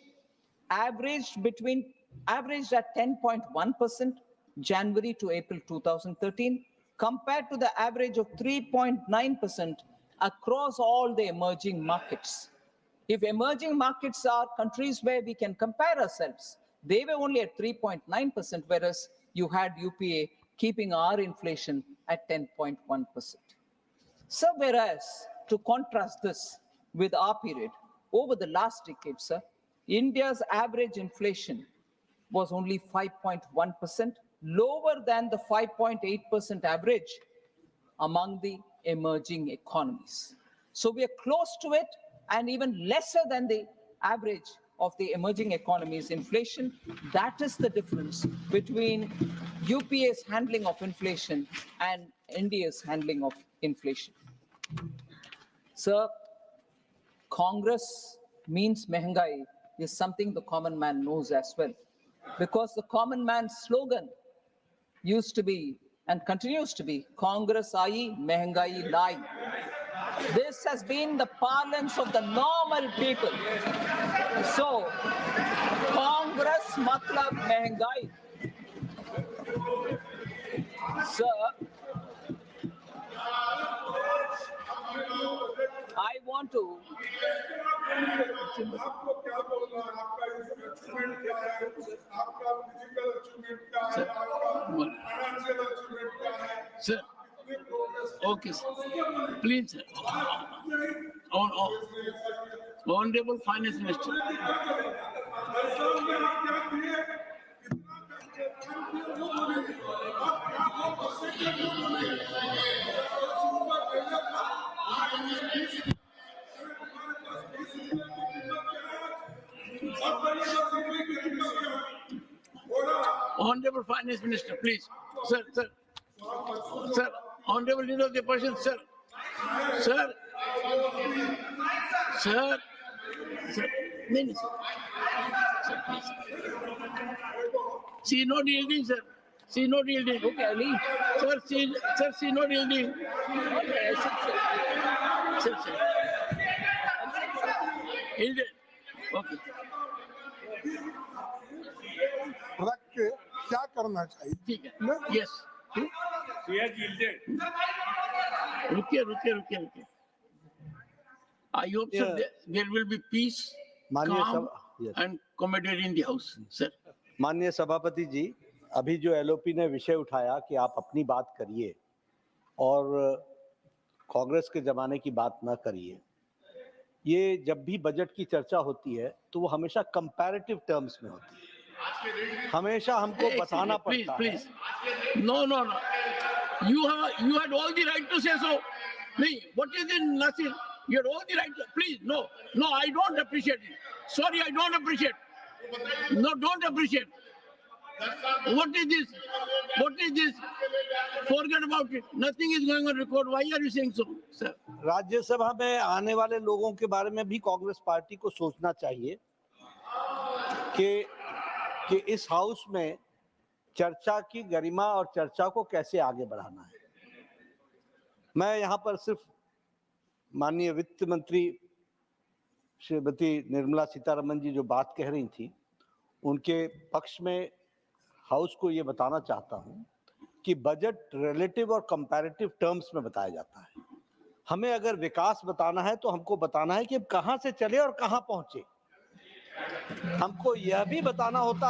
averaged at 10.1% January to April 2013, compared to the average of 3.9% across all the emerging markets. If emerging markets are countries where we can compare ourselves, they were only at 3.9%, whereas you had UPA keeping our inflation at 10.1%. So whereas, to contrast this with our period, over the last decade, sir, India's average inflation was only 5.1%, lower than the 5.8% average among the emerging economies. So we are close to it and even lesser than the average of the emerging economies' inflation. That is the difference between UPA's handling of inflation and India's handling of inflation. Sir, Congress means mehengai is something the common man knows as well. Because the common man's slogan used to be and continues to be Congress aayi, mehengai lai. This has been the parlance of the normal people. So, Congress matlab mehengai. Sir, I want to. आपको क्या बोलना है, आपका achievement क्या है, आपका physical achievement क्या है, आपका फाइनेंशियल अचीवमेंट क्या है, Sir. Okay, sir. Please, sir. Honorable Finance Minister. Honorable Finance Minister, please. Sir, sir. Sir, Honorable Leader of the Opposition, sir. Sir. Sir. Sir. No, no, sir. Sir, please. She not yielding, sir. She not yielding. Okay, I leave. Sir, she not yielding. Okay, I sit, sir. Sir. Yielded. Okay. रख के क्या करना चाहिए? ठीक है. Yes. रुकिए. I hope, sir, there will be peace, calm, and camaraderie in the house, sir. माननीय सभापति जी, अभी जो एलओपी ने विषय उठाया कि आप अपनी बात करिए और कांग्रेस के जमाने की बात ना करिए, ये जब भी बजट की चर्चा होती है तो वो हमेशा कंपैरेटिव टर्म्स में होती है, हमेशा हमको बताना पड़ता है। Please. No. You had all the right to say so. नहीं, what is it, nothing? You had all the right to, please, no, I don't appreciate it. Sorry, I don't appreciate. No, don't appreciate. What is this? Forget about it. Nothing is going on record. Why are you saying so, sir? Rajya Sabha में आने वाले लोगों के बारे में भी Congress party को सोचना चाहिए कि इस हाउस में चर्चा की गरिमा और चर्चा को कैसे आगे बढ़ाना है। मैं यहाँ पर सिर्फ माननीय वित्त मंत्री श्रीमती निर्मला सीतारमन जी जो बात कह रही थी उनके पक्ष में हाउस को ये बताना चाहता हूँ कि बजट रिलेटिव और कंपैरेटिव टर्म्स में बताया जाता है। हमें अगर विकास बताना है तो हमको बताना है कि हम कहाँ से चले और कहाँ पहुँचे। हमको यह भी बताना होता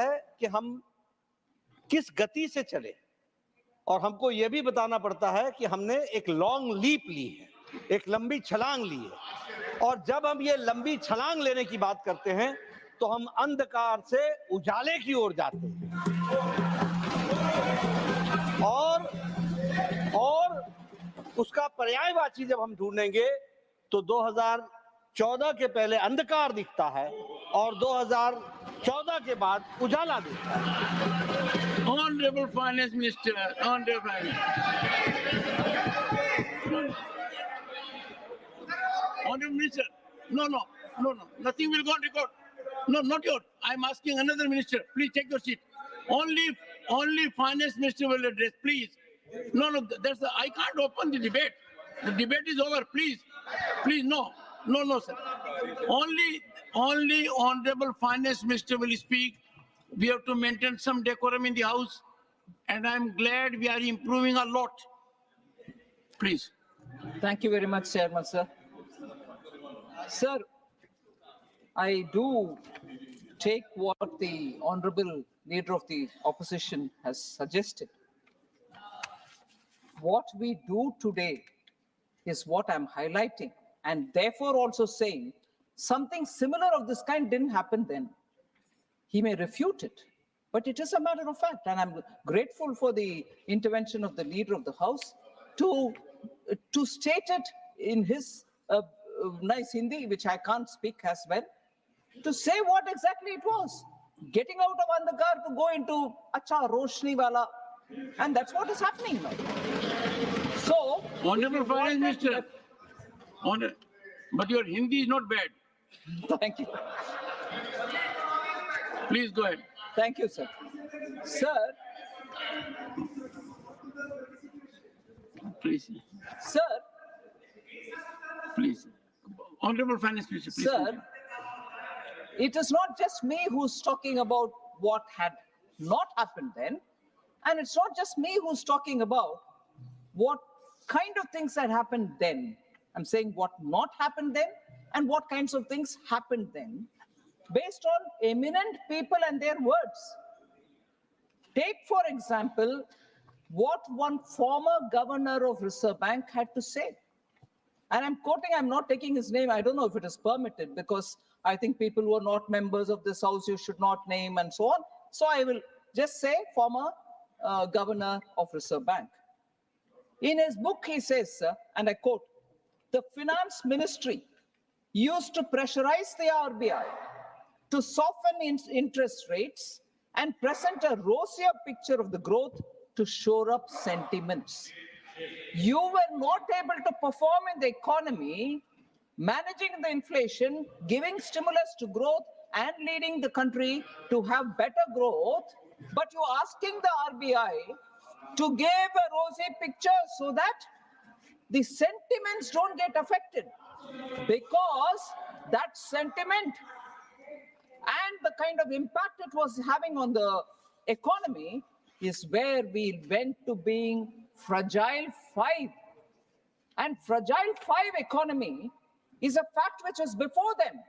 है कि हम किस गति से चले और हमको यह भी बताना पड़ता है कि हमने एक लॉन्ग लीप ली है, एक लंबी छलांग ली है, और जब हम ये लंबी छलांग लेने की बात करते हैं तो हम अंधकार से उजाले की ओर जाते हैं और उसका पर्यायवाची जब हम ढूंढेंगे तो 2014 के पहले अंधकार दिखता है और 2014 के बाद उजाला दिखता है। Honorable Finance Minister, Honorable Minister, no, nothing will go on record. No, not yours. I'm asking another minister. Please take your seat. Only Finance Minister will address, please. No, I can't open the debate. The debate is over, please, no, sir. Only Honorable Finance Minister will speak. We have to maintain some decorum in the house, and I'm glad we are improving a lot. Please. Thank you very much, Chairman, sir. Sir, I do take what the Honorable Leader of the Opposition has suggested. What we do today is what I'm highlighting, and therefore also saying something similar of this kind didn't happen then. He may refute it, but it is a matter of fact, and I'm grateful for the intervention of the Leader of the House to state it in his nice Hindi, which I can't speak as well, to say what exactly it was. Getting out of Andhakar to go into Acha Roshni Wala, and that's what is happening now. So, Honorable Finance Minister, but your Hindi is not bad. Thank you. Please go ahead. Thank you, sir. Sir, Please, sir, please. Honorable Finance Minister, please. sir, it is not just me who's talking about what had not happened then, and it's not just me who's talking about what kind of things had happened then. I'm saying what not happened then and what kinds of things happened then, based on eminent people and their words. Take, for example, what one former governor of Reserve Bank had to say. And I'm quoting, I'm not taking his name. I don't know if it is permitted because I think people who are not members of this house, you should not name and so on. So I will just say former governor of Reserve Bank. In his book, he says, sir, and I quote, the finance ministry used to pressurize the RBI to soften interest rates and present a rosier picture of the growth to shore up sentiments. You were not able to perform in the economy, managing the inflation, giving stimulus to growth and leading the country to have better growth, but you're asking the RBI to give a rosy picture so that the sentiments don't get affected, because that sentiment and the kind of impact it was having on the economy is where we went to being fragile 5. And fragile 5 economy is a fact which was before them,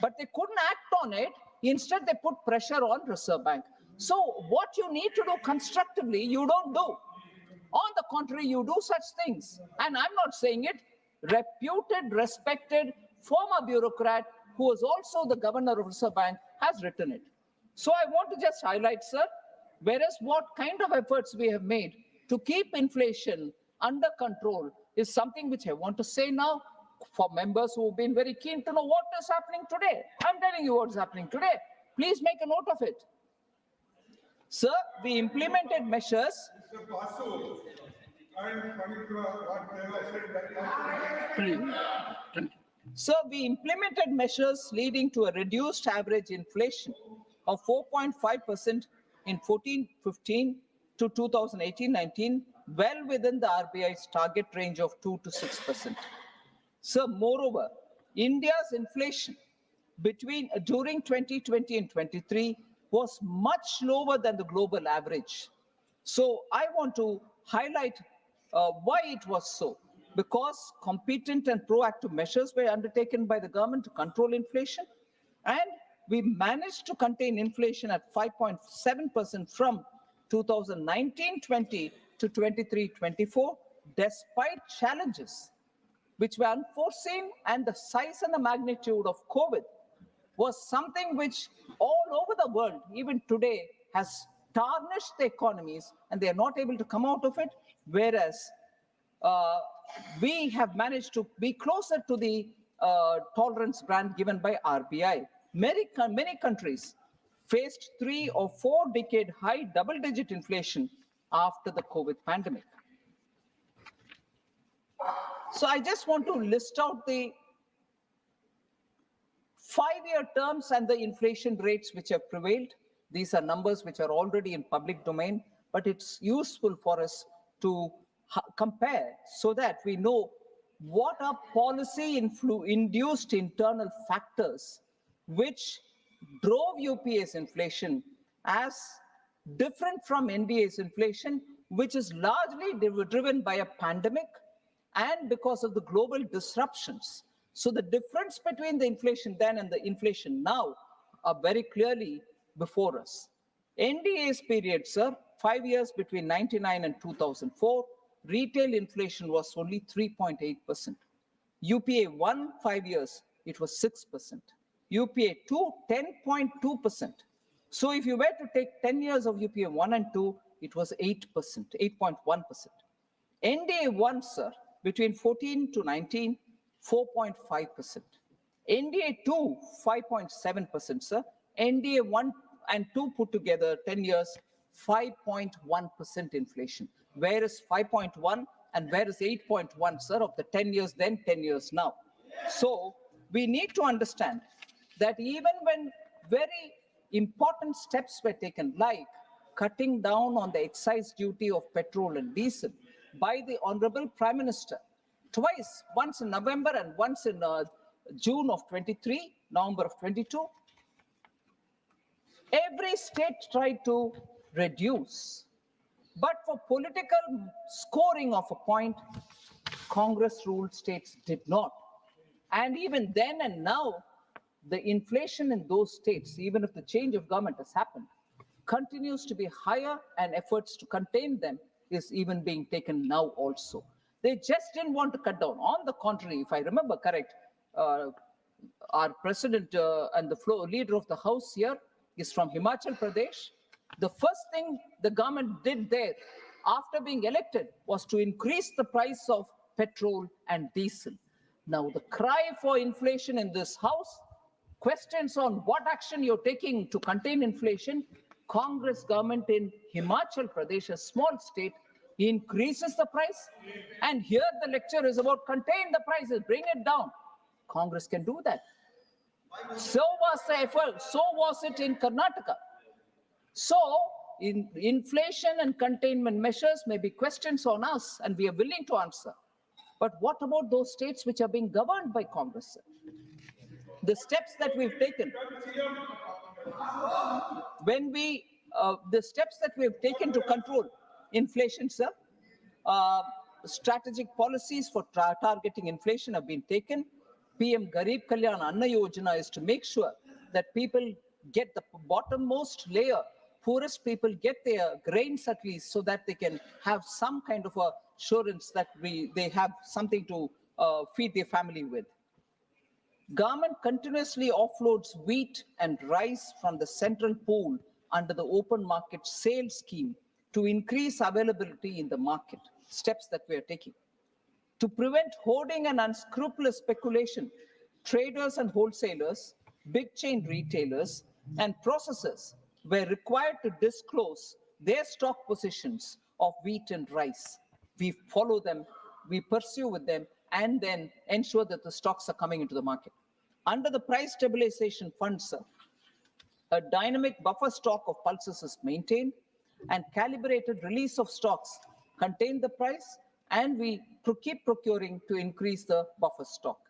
but they couldn't act on it. Instead, they put pressure on Reserve Bank. So what you need to do constructively, you don't do. On the contrary, you do such things. And I'm not saying it. Reputed, respected, former bureaucrat who was also the governor of Reserve Bank has written it. So I want to just highlight, sir, whereas what kind of efforts we have made to keep inflation under control is something which I want to say now for members who have been very keen to know what is happening today. I'm telling you what's happening today. Please make a note of it. Sir, we implemented measures. Mr. Basu, I'm coming to what they said that Please. Sir, we implemented measures leading to a reduced average inflation of 4.5% in 14-15 to 2018-19, well within the RBI's target range of 2 to 6%. Sir, moreover, India's inflation during 2020 and 23 was much lower than the global average. So I want to highlight why it was so. Because competent and proactive measures were undertaken by the government to control inflation, and we managed to contain inflation at 5.7% from 2019-20 to 23-24, despite challenges which were unforeseen, and the size and the magnitude of COVID was something which all over the world, even today, has tarnished the economies, and they are not able to come out of it, whereas we have managed to be closer to the tolerance band given by RBI. Many countries faced 3 or 4 decade high double-digit inflation after the COVID pandemic. So I just want to list out the 5-year terms and the inflation rates which have prevailed. These are numbers which are already in public domain, but it's useful for us to compare so that we know what are policy-induced internal factors which drove UPA's inflation as different from NDA's inflation, which is largely driven by a pandemic and because of the global disruptions. So the difference between the inflation then and the inflation now are very clearly before us. NDA's period, sir, 5 years between 99 and 2004, retail inflation was only 3.8%. UPA 1, 5 years, it was 6%. UPA 2, 10.2%. So if you were to take 10 years of UPA 1 and 2, it was 8%, 8.1%. NDA 1, sir, between 14 to 19, 4.5%. NDA 2, 5.7%, sir. NDA 1 and 2 put together, 10 years, 5.1% inflation, whereas 5.1 and where is 8.1, sir, of the 10 years then, 10 years now? So we need to understand that even when very important steps were taken, like cutting down on the excise duty of petrol and diesel by the Honorable Prime Minister, twice, once in November and once in June of 23, November of 22, every state tried to reduce. But for political scoring of a point, Congress-ruled states did not. And even then and now, the inflation in those states, even if the change of government has happened, continues to be higher, and efforts to contain them is even being taken now also. They just didn't want to cut down. On the contrary, if I remember correct, our president and the leader of the house here is from Himachal Pradesh. The first thing the government did there after being elected was to increase the price of petrol and diesel. Now, the cry for inflation in this house, questions on what action you're taking to contain inflation. Congress government in Himachal Pradesh, a small state, increases the price. And here the lecture is about contain the prices, bring it down. Congress can do that. So was the effort, so was it in Karnataka. So in inflation and containment measures may be questions on us, and we are willing to answer. But what about those states which are being governed by Congress? The steps that we've taken, the steps that we've taken to control inflation, sir, strategic policies for targeting inflation have been taken. PM Garib Kalyan Anna Yojana is to make sure that people get the bottommost layer, poorest people get their grains at least, so that they can have some kind of assurance that they have something to feed their family with. Government continuously offloads wheat and rice from the central pool under the open market sales scheme to increase availability in the market. Steps that we are taking. To prevent hoarding and unscrupulous speculation, traders and wholesalers, big chain retailers, and processors were required to disclose their stock positions of wheat and rice. We follow them, we pursue with them, and then ensure that the stocks are coming into the market. Under the price stabilization fund, sir, a dynamic buffer stock of pulses is maintained, and calibrated release of stocks contain the price, and we keep procuring to increase the buffer stock.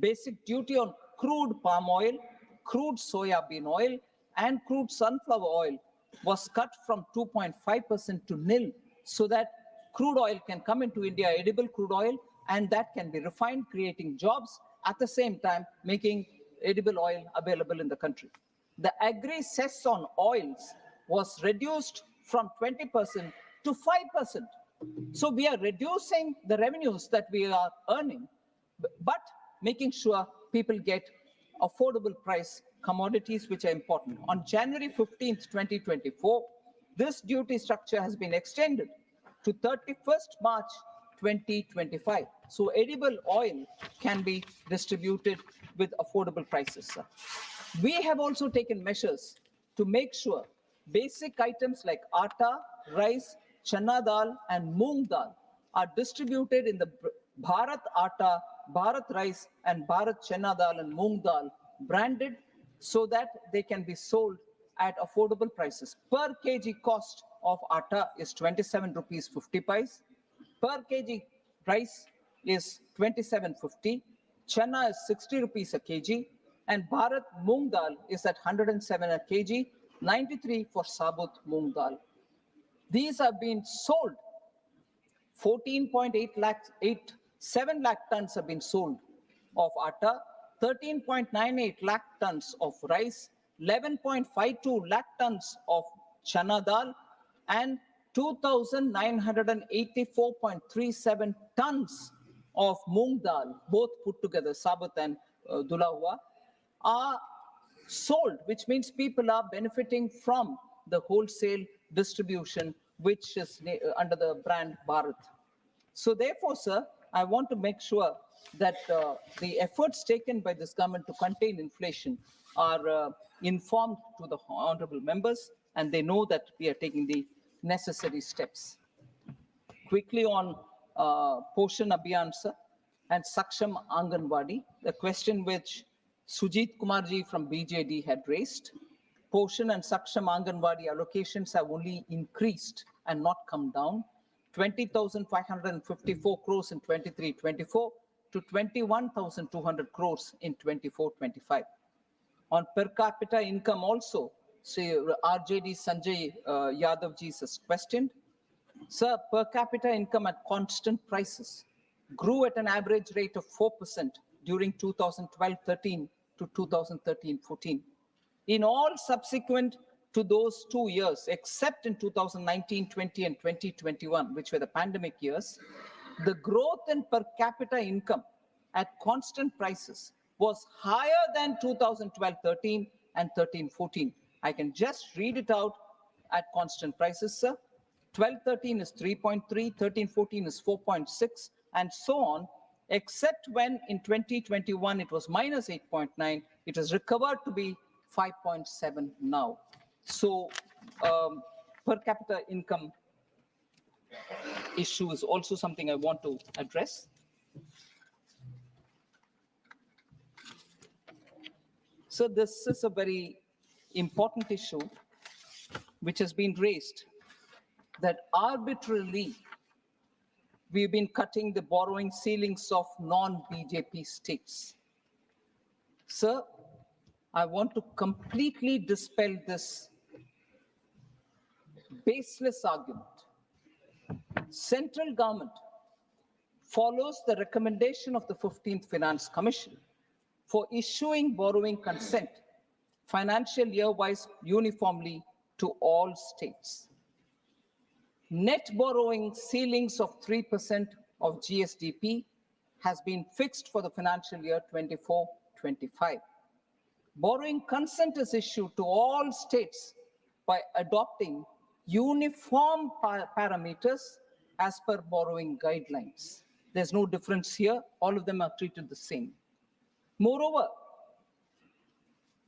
Basic duty on crude palm oil, crude soya bean oil, and crude sunflower oil was cut from 2.5% to nil, so that crude oil can come into India, edible crude oil, and that can be refined, creating jobs, at the same time making edible oil available in the country. The agri cess on oils was reduced from 20% to 5%. So we are reducing the revenues that we are earning, but making sure people get affordable price commodities which are important. On January 15th, 2024, this duty structure has been extended to 31st March 2025. So edible oil can be distributed with affordable prices, sir. We have also taken measures to make sure basic items like atta, rice, chana dal, and moong dal are distributed in the Bharat Atta, Bharat Rice, and Bharat Chana Dal and Moong Dal branded, so that they can be sold at affordable prices. Per kg cost of atta is 27 rupees 50 paise. Per kg rice is 27.50. Chana is 60 rupees a kg. And Bharat Moong Dal is at 107 a kg, 93 for Sabut Moong Dal. These have been sold. 7 lakh tons have been sold of atta, 13.98 lakh tons of rice, 11.52 lakh tons of chana dal, and 2,984.37 tons of moong dal, both put together, Sabat and Dula Hua, are sold, which means people are benefiting from the wholesale distribution, which is under the brand Bharat. So therefore, sir, I want to make sure that the efforts taken by this government to contain inflation are informed to the honorable members, and they know that we are taking the necessary steps. Quickly on Poshan Abhiyan, sir, and Saksham Anganwadi, the question which Sujit Kumarji from BJD had raised. Poshan and Saksham Anganwadi allocations have only increased and not come down. 20,554 crores in 23-24 to 21,200 crores in 24-25. On per capita income also, say RJD Sanjay Yadavji has questioned. Sir, per capita income at constant prices grew at an average rate of 4% during 2012-13 to 2013-14. In all subsequent to those 2 years, except in 2019-20 and 2021, which were the pandemic years, the growth in per capita income at constant prices was higher than 2012-13 and 13-14. I can just read it out at constant prices, sir. 12-13 is 3.3, 13-14 is 4.6, and so on, except when in 2021 it was minus 8.9, it has recovered to be 5.7 now. So per capita income issue is also something I want to address. So this is a very important issue which has been raised, that arbitrarily we've been cutting the borrowing ceilings of non-BJP states. Sir, I want to completely dispel this baseless argument. Central government follows the recommendation of the 15th Finance Commission for issuing borrowing consent financial year-wise uniformly to all states. Net borrowing ceilings of 3% of GSDP has been fixed for the financial year 24-25. Borrowing consent is issued to all states by adopting uniform parameters as per borrowing guidelines. There's no difference here. All of them are treated the same. Moreover,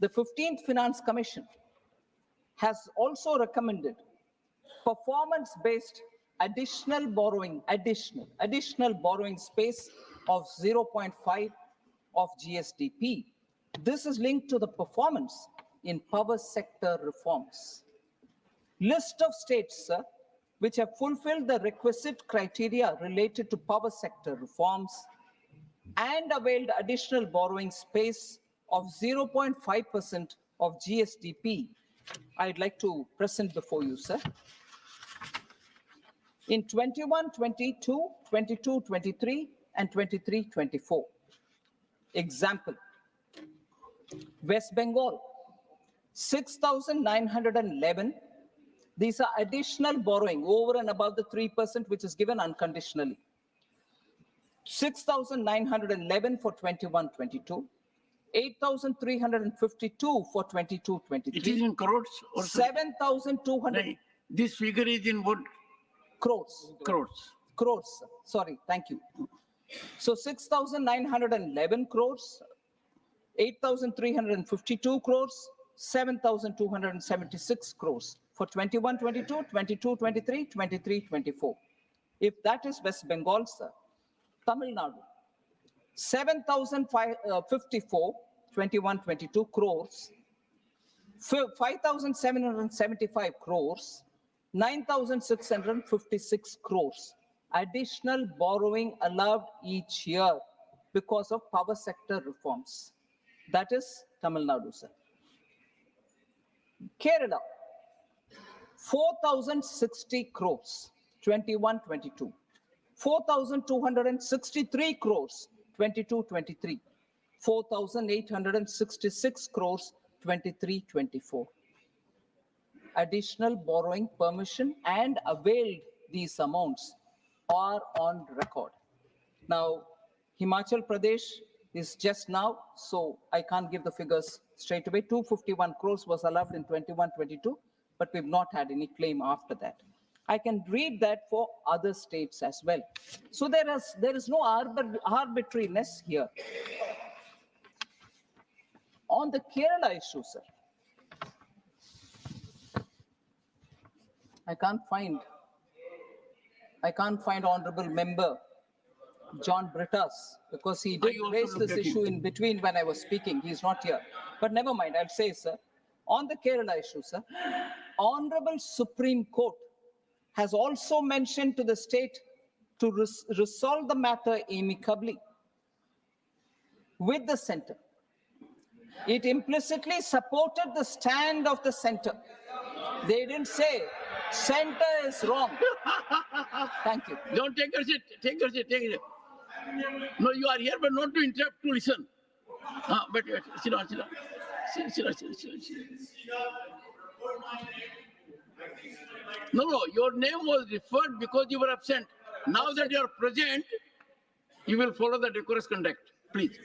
the 15th Finance Commission has also recommended performance-based additional borrowing space of 0.5 of GSDP. This is linked to the performance in power sector reforms. List of states, sir, which have fulfilled the requisite criteria related to power sector reforms and availed additional borrowing space of 0.5% of GSDP, I'd like to present before you, sir. In 21-22, 22-23, and 23-24. Example, West Bengal, 6,911. These are additional borrowing over and above the 3% which is given unconditionally. 6,911 for 21-22, 8,352 for 22-23. It is in crores or 7,200. This figure is in what? Crores. Crores. Sorry, thank you. So 6,911 crores, 8,352 crores, 7,276 crores for 21-22, 22-23, 23-24. If that is West Bengal, sir, Tamil Nadu, 7,054, 21-22 crores, 5,775 crores, 9,656 crores. Additional borrowing allowed each year because of power sector reforms. That is Tamil Nadu, sir. Kerala, 4,060 crores, 21-22. 4,263 crores, 22-23. 4,866 crores, 23-24. Additional borrowing permission and availed these amounts are on record. Now, Himachal Pradesh is just now, so I can't give the figures straight away. 251 crores was allowed in 21-22, but we've not had any claim after that. I can read that for other states as well. So there is no arbitrariness here. On the Kerala issue, sir, I can't find honorable member John Brittas because he did also raise looked this at him. issue in between when I was speaking. He's not here. But never mind, I'll say, sir. On the Kerala issue, sir, Honorable Supreme Court has also mentioned to the state to resolve the matter amicably with the center. It implicitly supported the stand of the center. They didn't say center is wrong. Thank you. Don't take your seat. Take your seat. Take it. No, you are here, but not to interrupt, to listen. But sit down, sit down. Sit down, sit down, sit down. No, your name was referred because you were absent. Now that you are present, you will follow the decorous conduct. Please.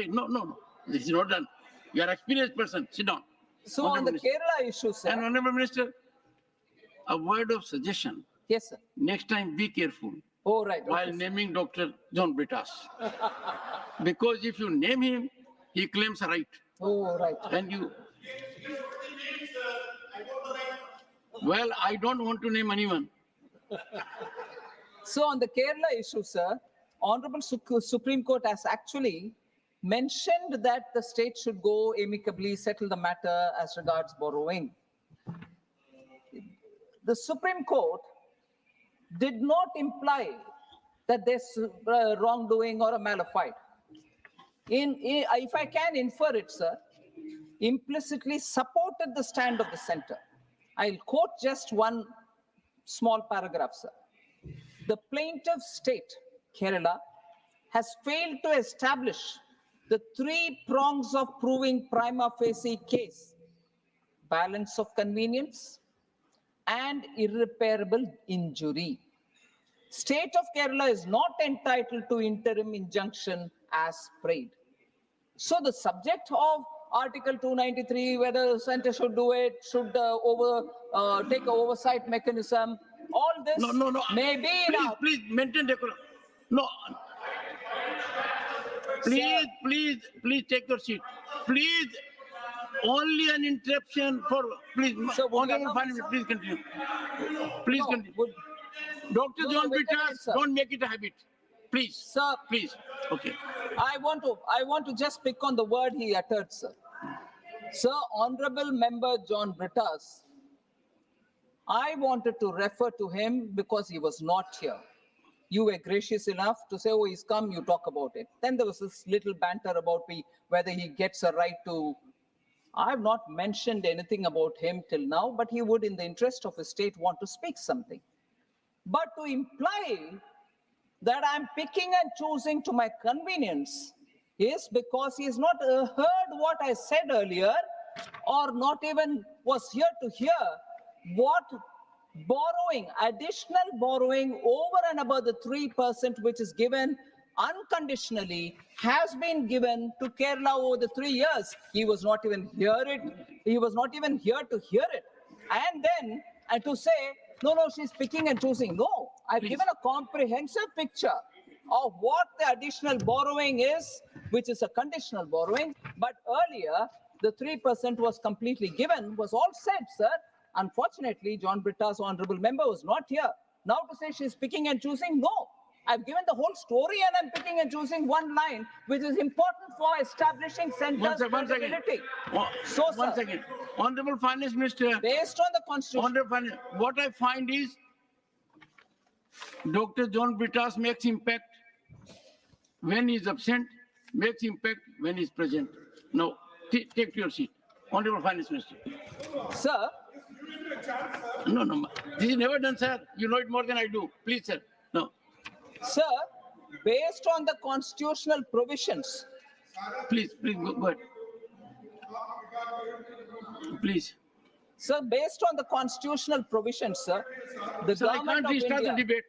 No. This is not done. You are an experienced person. Sit down. So on the Kerala issue, sir. And Honorable Minister, a word of suggestion. Yes, sir. Next time, be careful. Oh, right. While Okay, naming Dr. John Brittas. Because if you name him, he claims a right. oh, right. And you. Well, I don't want to name anyone. So on the Kerala issue, sir, Honorable Supreme Court has actually mentioned that the state should go amicably settle the matter as regards borrowing. The Supreme Court did not imply that there's wrongdoing or a malefied. If I can infer it, sir, implicitly supported the stand of the center. I'll quote just one small paragraph, sir. The plaintiff state, Kerala, has failed to establish the three prongs of proving prima facie case: balance of convenience and irreparable injury. State of Kerala is not entitled to interim injunction as prayed. So the subject of Article 293, whether the center should do it, should take an oversight mechanism, all this No. may be enough. Please maintain decorum. No. Please take your seat. Please, only an interruption for, please, So, Honorable Finance, please continue. Please No, continue. Dr. No, John wait a minute, Brittas, sir. don't make it a habit. Please, Sir, please. Okay. I want to just pick on the word he uttered, sir. Sir, Honorable Member John Brittas, I wanted to refer to him because he was not here. You were gracious enough to say, oh, he's come, you talk about it. Then there was this little banter about whether he gets a right to. I've not mentioned anything about him till now, but he would, in the interest of his state, want to speak something. But to imply that I'm picking and choosing to my convenience is because he has not heard what I said earlier, or not even was here to hear what borrowing, additional borrowing over and above the 3% which is given unconditionally has been given to Kerala over the 3 years. He was not even here to hear it. And then to say, no, she's picking and choosing. No, I've given a comprehensive picture of what the additional borrowing is, which is a conditional borrowing. But earlier, the 3% was completely given, was all said, sir. Unfortunately, John Brittas, honorable member, was not here. Now to say she's picking and choosing, no. I've given the whole story and I'm picking and choosing one line, which is important for establishing centers credibility. One second. Honorable Finance Minister. Based on the Constitution. Honorable Finance, what I find is Dr. John Brittas makes impact when he's absent, makes impact when he's present. Now, take your seat. Honorable Finance Minister. Sir. No. This is never done, sir. You know it more than I do. Please, sir. No. Sir, based on the constitutional provisions. Please, go ahead. Please. Sir, based on the constitutional provisions, sir, the Sir, government I can't restart of India. the debate.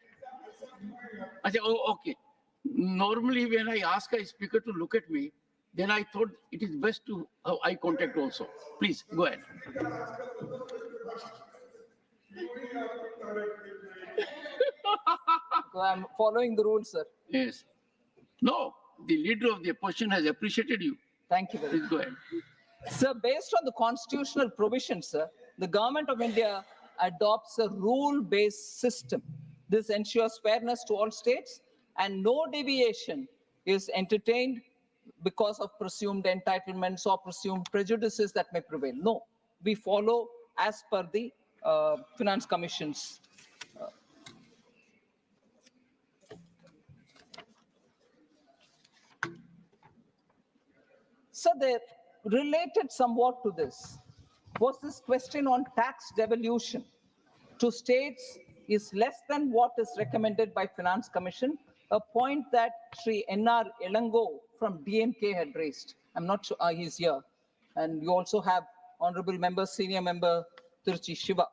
I say, oh, okay. Normally, when I ask a speaker to look at me, then I thought it is best to have eye contact also. Please, go ahead. I'm following the rules, sir. Yes. No, the leader of the opposition has appreciated you. Thank you very Please much. go ahead. Sir, based on the constitutional provisions, sir, the government of India adopts a rule-based system This ensures fairness to all states, and no deviation is entertained because of presumed entitlements or presumed prejudices that may prevail. No, we follow as per the Finance Commission's. So they're related somewhat to this was this question on tax devolution to states is less than what is recommended by Finance Commission, a point that Sri N.R. Elango from DMK had raised. I'm not sure he's here. And you also have Honorable Member, Senior Member Tiruchi Shiva.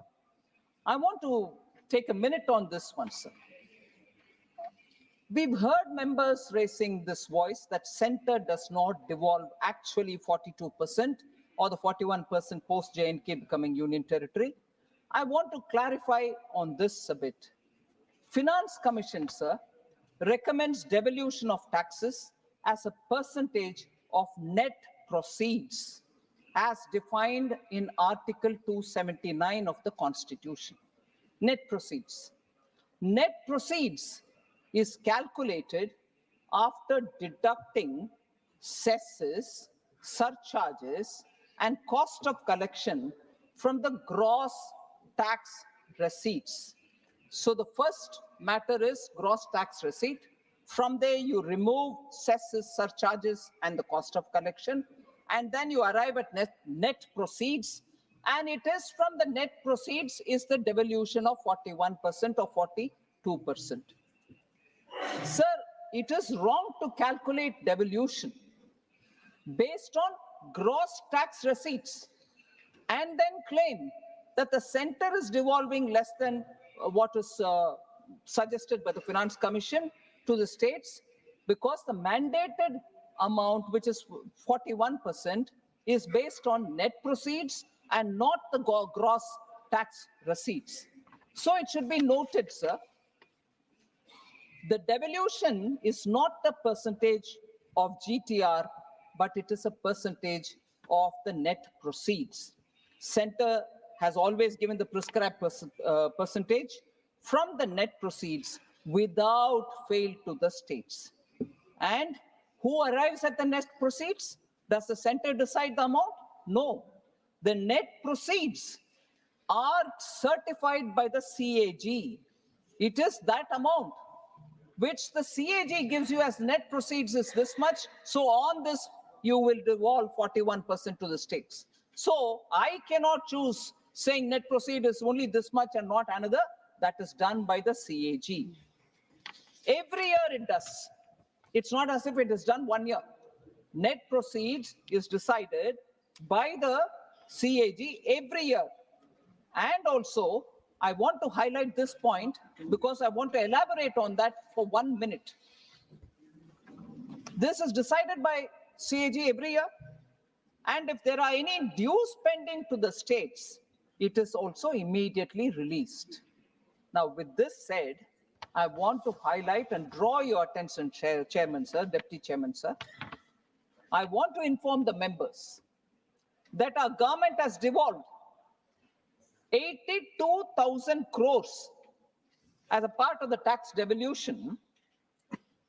I want to take a minute on this one, sir. We've heard members raising this voice that center does not devolve actually 42% or the 41% post J&K becoming union territory. I want to clarify on this a bit. Finance Commission, sir, recommends devolution of taxes as a percentage of net proceeds as defined in Article 279 of the Constitution. Net proceeds. Net proceeds is calculated after deducting cesses, surcharges, and cost of collection from the gross tax receipts. So the first matter is gross tax receipt. From there, you remove cesses, surcharges, and the cost of collection, and then you arrive at net proceeds. And it is from the net proceeds is the devolution of 41% or 42%. Sir, it is wrong to calculate devolution based on gross tax receipts and then claim that the center is devolving less than what is suggested by the Finance Commission to the states, because the mandated amount, which is 41%, is based on net proceeds and not the gross tax receipts. So it should be noted, sir, the devolution is not the percentage of GTR, but it is a percentage of the net proceeds. Center has always given the prescribed percentage from the net proceeds without fail to the states. And who arrives at the net proceeds? Does the center decide the amount? No. The net proceeds are certified by the CAG. It is that amount which the CAG gives you as net proceeds is this much. So on this, you will devolve 41% to the states. So I cannot choose saying net proceed is only this much and not another. That is done by the CAG. Every year it does. It's not as if it is done 1 year. Net proceeds is decided by the CAG every year. And also, I want to highlight this point because I want to elaborate on that for 1 minute. This is decided by CAG every year. And if there are any dues pending to the states, it is also immediately released. Now, with this said, I want to highlight and draw your attention, Chairman, sir, Deputy Chairman, sir. I want to inform the members that our government has devolved 82,000 crores as a part of the tax devolution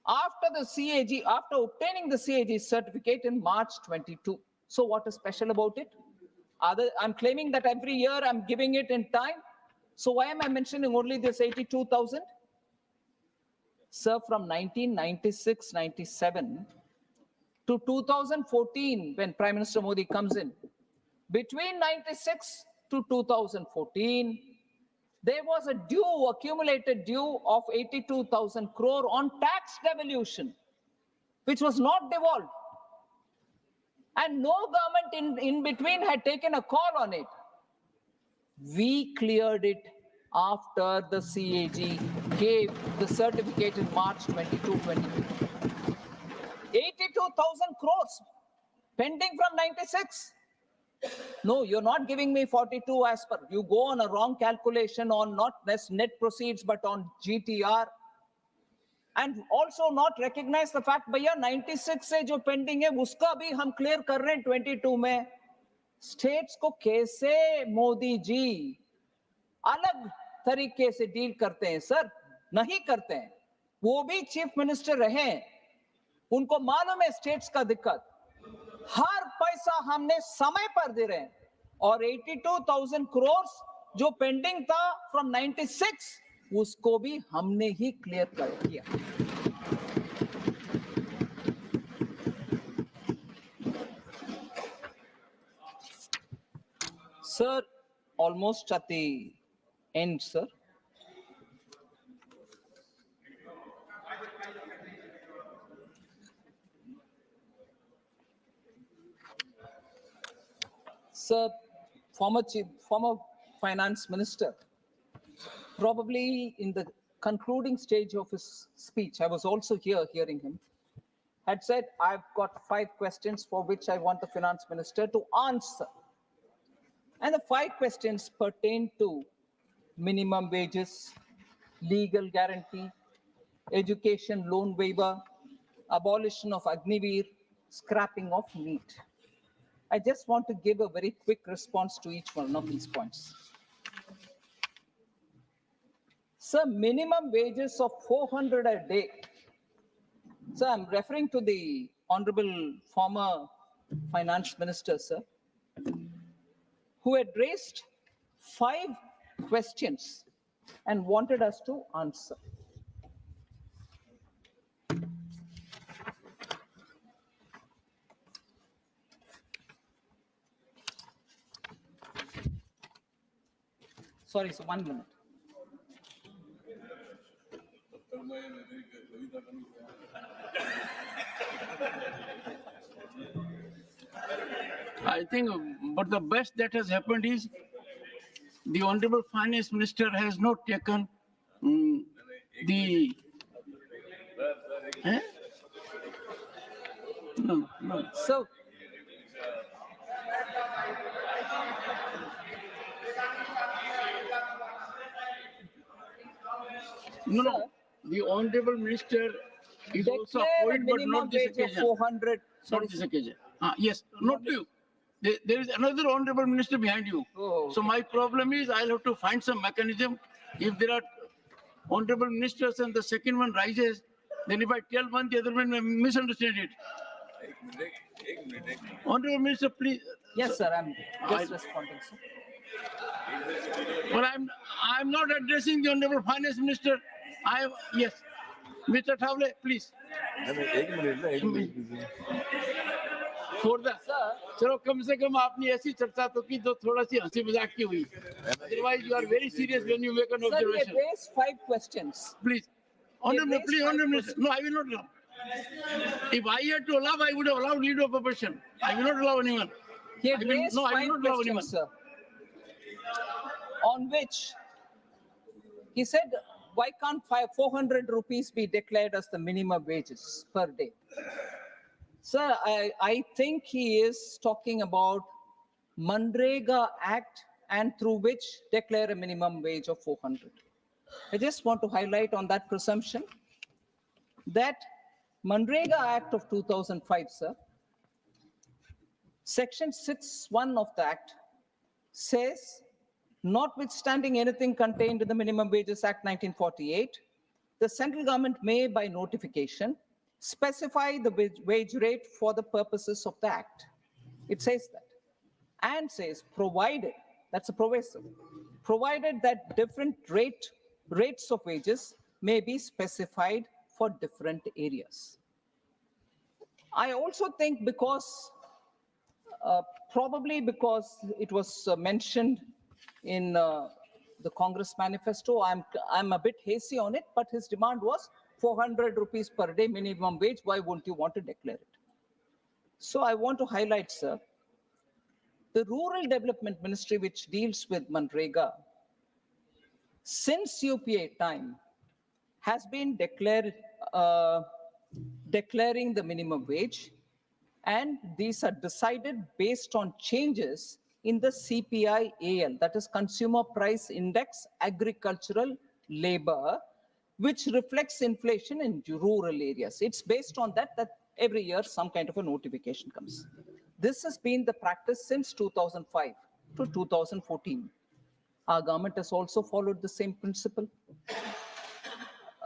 after the CAG, after obtaining the CAG certificate in March 22. So what is special about it? I'm claiming that every year I'm giving it in time. So why am I mentioning only this 82,000? Sir, from 1996-97 to 2014, when Prime Minister Modi comes in, between 96 to 2014, there was a due, accumulated due of 82,000 crore on tax devolution, which was not devolved. And no government in between had taken a call on it. We cleared it after the CAG gave the certificate in March 22-23. 82,000 crores pending from 96. No, you're not giving me 42 as per. You go on a wrong calculation on not net proceeds, but on GTR. And also not recognize the fact, भैया 96 से जो pending है, उसका भी हम clear कर रहे हैं 22 में. States को कैसे मोदी जी अलग तरीके से डील करते हैं, सर? नहीं करते हैं, वो भी चीफ मिनिस्टर रहे हैं, उनको मालूम है स्टेट्स का दिक्कत। हर पैसा हमने समय पर दे रहे हैं और 82,000 करोड़ जो पेंडिंग था फ्रॉम 96 उसको भी हमने ही क्लियर कर दिया। Sir, almost at the end, sir. Sir, former finance minister, probably in the concluding stage of his speech, I was also here hearing him, had said, I've got 5 questions for which I want the finance minister to answer. And the 5 questions pertain to minimum wages, legal guarantee, education loan waiver, abolition of Agniveer, scrapping of NEET. I just want to give a very quick response to each one of these points. Sir, minimum wages of 400 a day. Sir, I'm referring to the Honorable former Finance Minister, sir, who had raised 5 questions and wanted us to answer. Sorry, sir, 1 minute. I think, but the best that has happened is the Honorable Finance Minister has not taken the. Eh? No. So, No. The Honorable Minister is also declare a appointed, but minimum not this wage of occasion. 400. Not this occasion. Yes, not you. There is another Honorable Minister behind you. Oh, So my problem is I'll have to find some mechanism. If there are Honorable Ministers and the second one rises, then if I tell one, the other one may misunderstand it. Honorable Minister, please. Yes, sir, I'm just responding, sir. But I'm not addressing the Honorable Finance Minister. Yes. Mr. Thavle, please. For the चलो कम से कम आपने ऐसी चर्चा तो की जो थोड़ा सी हंसी मजाक की हुई. Otherwise, you are very serious when you make an Sir, observation. he raised 5 questions. Please. Honorable, raised please, 5 Honorable Minister. No, I will not allow. If I had to allow, I would have allowed leader of opposition. I will not allow anyone. He had raised No, I 5 will not allow anyone. questions, sir, on which he said, why can't 400 rupees be declared as the minimum wages per day? Sir, I think he is talking about Manrega Act and through which declare a minimum wage of 400. I just want to highlight on that presumption that Manrega Act of 2005, sir, Section 6(1) of the Act says, notwithstanding anything contained in the Minimum Wages Act 1948, the central government may, by notification, specify the wage rate for the purposes of the Act. It says that. And says, provided, that's a proviso, provided that different rates of wages may be specified for different areas. I also think because probably because it was mentioned in the Congress manifesto, I'm a bit hazy on it, but his demand was 400 rupees per day minimum wage. Why wouldn't you want to declare it? So I want to highlight, sir, the Rural Development Ministry, which deals with Manrega, since UPA time, has been declaring the minimum wage, and these are decided based on changes in the CPI-AL, that is Consumer Price Index Agricultural Labor, which reflects inflation in rural areas. It's based on that every year some kind of a notification comes. This has been the practice since 2005 to 2014. Our government has also followed the same principle.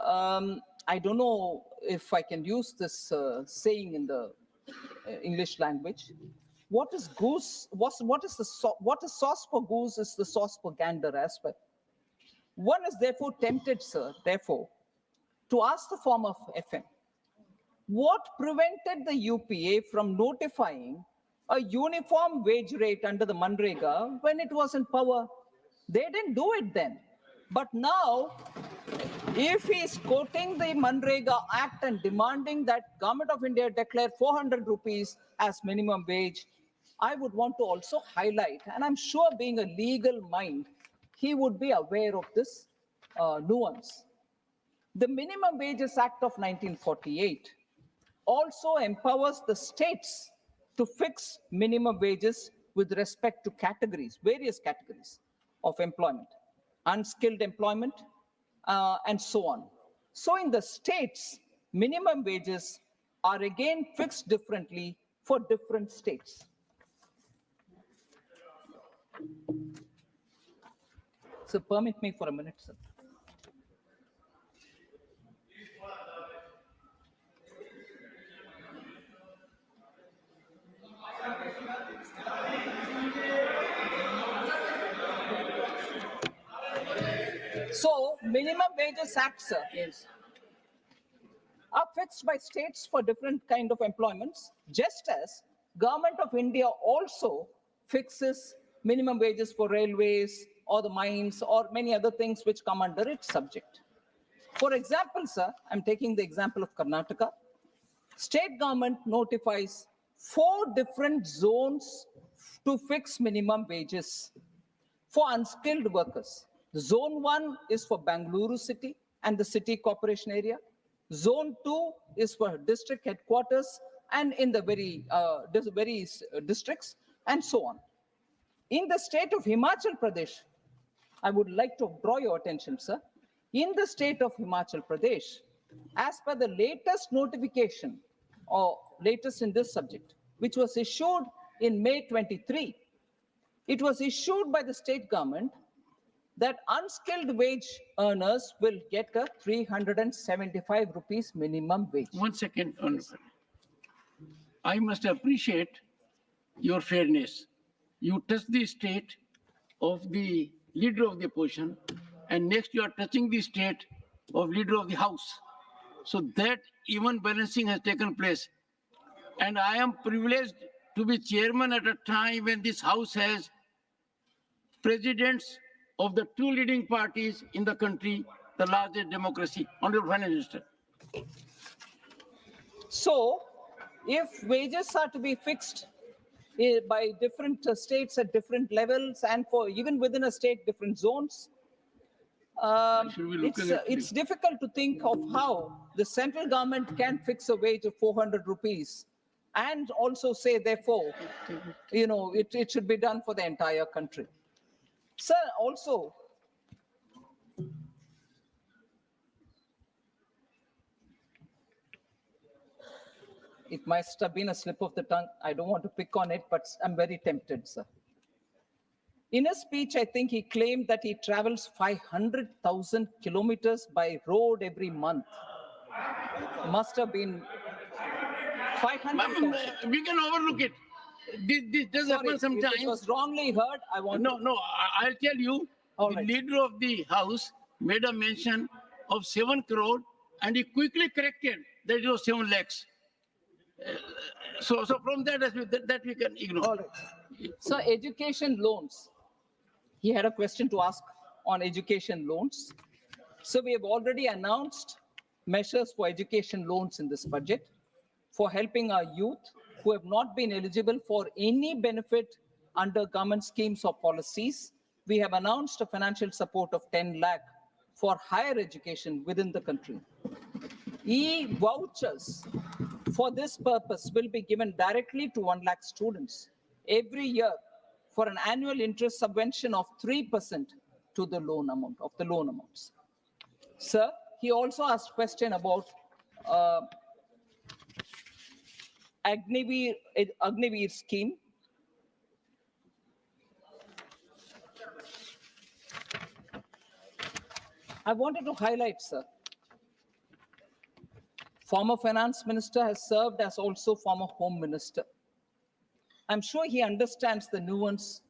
I don't know if I can use this saying in the English language. What is goose? What is sauce for goose is the sauce for gander as well. One is therefore tempted, sir, therefore, to ask the form of FM, what prevented the UPA from notifying a uniform wage rate under the Manrega when it was in power? They didn't do it then. But now, if he's quoting the Manrega Act and demanding that Government of India declare 400 rupees as minimum wage, I would want to also highlight, and I'm sure being a legal mind, he would be aware of this nuance. The Minimum Wages Act of 1948 also empowers the states to fix minimum wages with respect to categories, various categories of employment, unskilled employment, and so on. So in the states, minimum wages are again fixed differently for different states. So permit me for a minute, sir. So minimum wages acts, sir, Yes. are fixed by states for different kind of employments, just as Government of India also fixes minimum wages for railways or the mines or many other things which come under its subject. For example, sir, I'm taking the example of Karnataka. State government notifies 4 different zones to fix minimum wages for unskilled workers. The zone 1 is for Bangalore city and the city corporation area. Zone 2 is for district headquarters and in the very districts and so on. In the state of Himachal Pradesh, I would like to draw your attention, sir. In the state of Himachal Pradesh, as per the latest notification or latest in this subject, which was issued in May 23, it was issued by the state government that unskilled wage earners will get a 375 rupees minimum wage. 1 second. I must appreciate your fairness. You touch the state of the leader of the opposition, and next you are touching the state of leader of the house. So that even balancing has taken place. And I am privileged to be chairman at a time when this house has presidents of the 2 leading parties in the country, the largest democracy. Honorable Finance Minister. So, if wages are to be fixed by different states at different levels and for even within a state, different zones, it's difficult to think of how the central government can fix a wage of 400 rupees and also say, therefore, it should be done for the entire country. Sir, also, it must have been a slip of the tongue. I don't want to pick on it, but I'm very tempted, sir. In a speech, I think he claimed that he travels 500,000 kilometers by road every month. Must have been 500,000. We can overlook it. This does happen sometimes. If it was wrongly heard, I want I'll tell you. All the right. leader of the house made a mention of 7 crore and he quickly corrected that it was 7 lakhs. So from that we can ignore. All right. So education loans. He had a question to ask on education loans. So we have already announced measures for education loans in this budget for helping our youth who have not been eligible for any benefit under government schemes or policies. We have announced a financial support of 10 lakh for higher education within the country. E-vouchers for this purpose will be given directly to 1 lakh students every year for an annual interest subvention of 3% to the loan amount of the loan amounts. Sir, he also asked a question about Agniveer scheme. I wanted to highlight, sir, Former finance minister has served as also former home minister. I'm sure he understands the nuance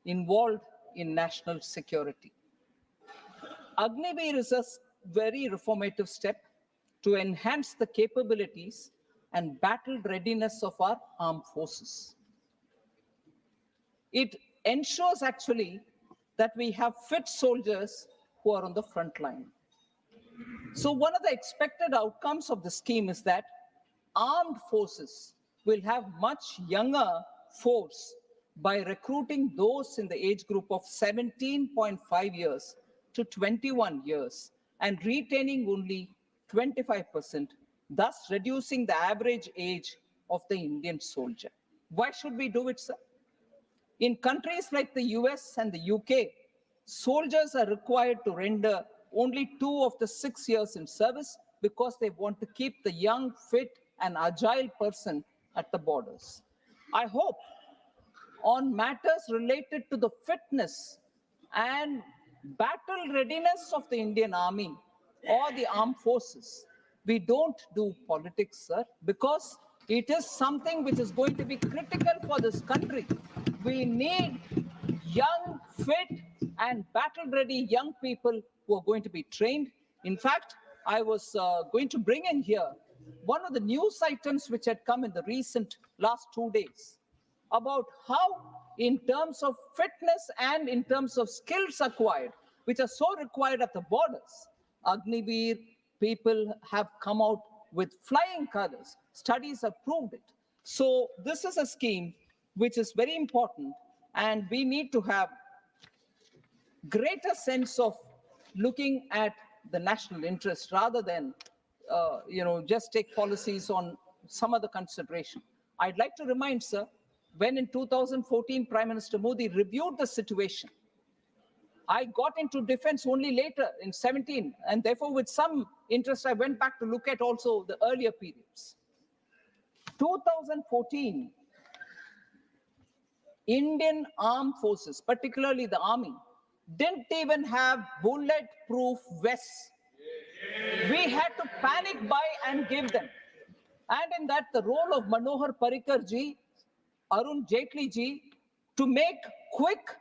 involved in national security. Agniveer is a very reformative step to enhance the capabilities and battle readiness of our armed forces. It ensures actually that we have fit soldiers who are on the front line. So one of the expected outcomes of the scheme is that armed forces will have much younger force by recruiting those in the age group of 17.5 years to 21 years and retaining only 25%, thus reducing the average age of the Indian soldier. Why should we do it, sir? In countries like the US and the UK, soldiers are required to render only 2 of the 6 years in service because they want to keep the young, fit, and agile person at the borders. I hope on matters related to the fitness and battle readiness of the Indian Army or the armed forces, we don't do politics, sir, because it is something which is going to be critical for this country. We need young, fit, and battle-ready young people who are going to be trained. In fact, I was going to bring in here one of the news items which had come in the recent last 2 days about how, in terms of fitness and in terms of skills acquired, which are so required at the borders, Agniveer people have come out with flying colors. Studies have proved it. So this is a scheme which is very important, and we need to have greater sense of looking at the national interest rather than just take policies on some other consideration. I'd like to remind, sir, when in 2014 Prime Minister Modi reviewed the situation, I got into defense only later in 17, and therefore with some interest I went back to look at also the earlier periods. 2014, Indian armed forces, particularly the army, didn't even have bulletproof vests. We had to panic buy and give them. And in that, the role of Manohar Parrikar ji, Arun Jaitley ji, to make quick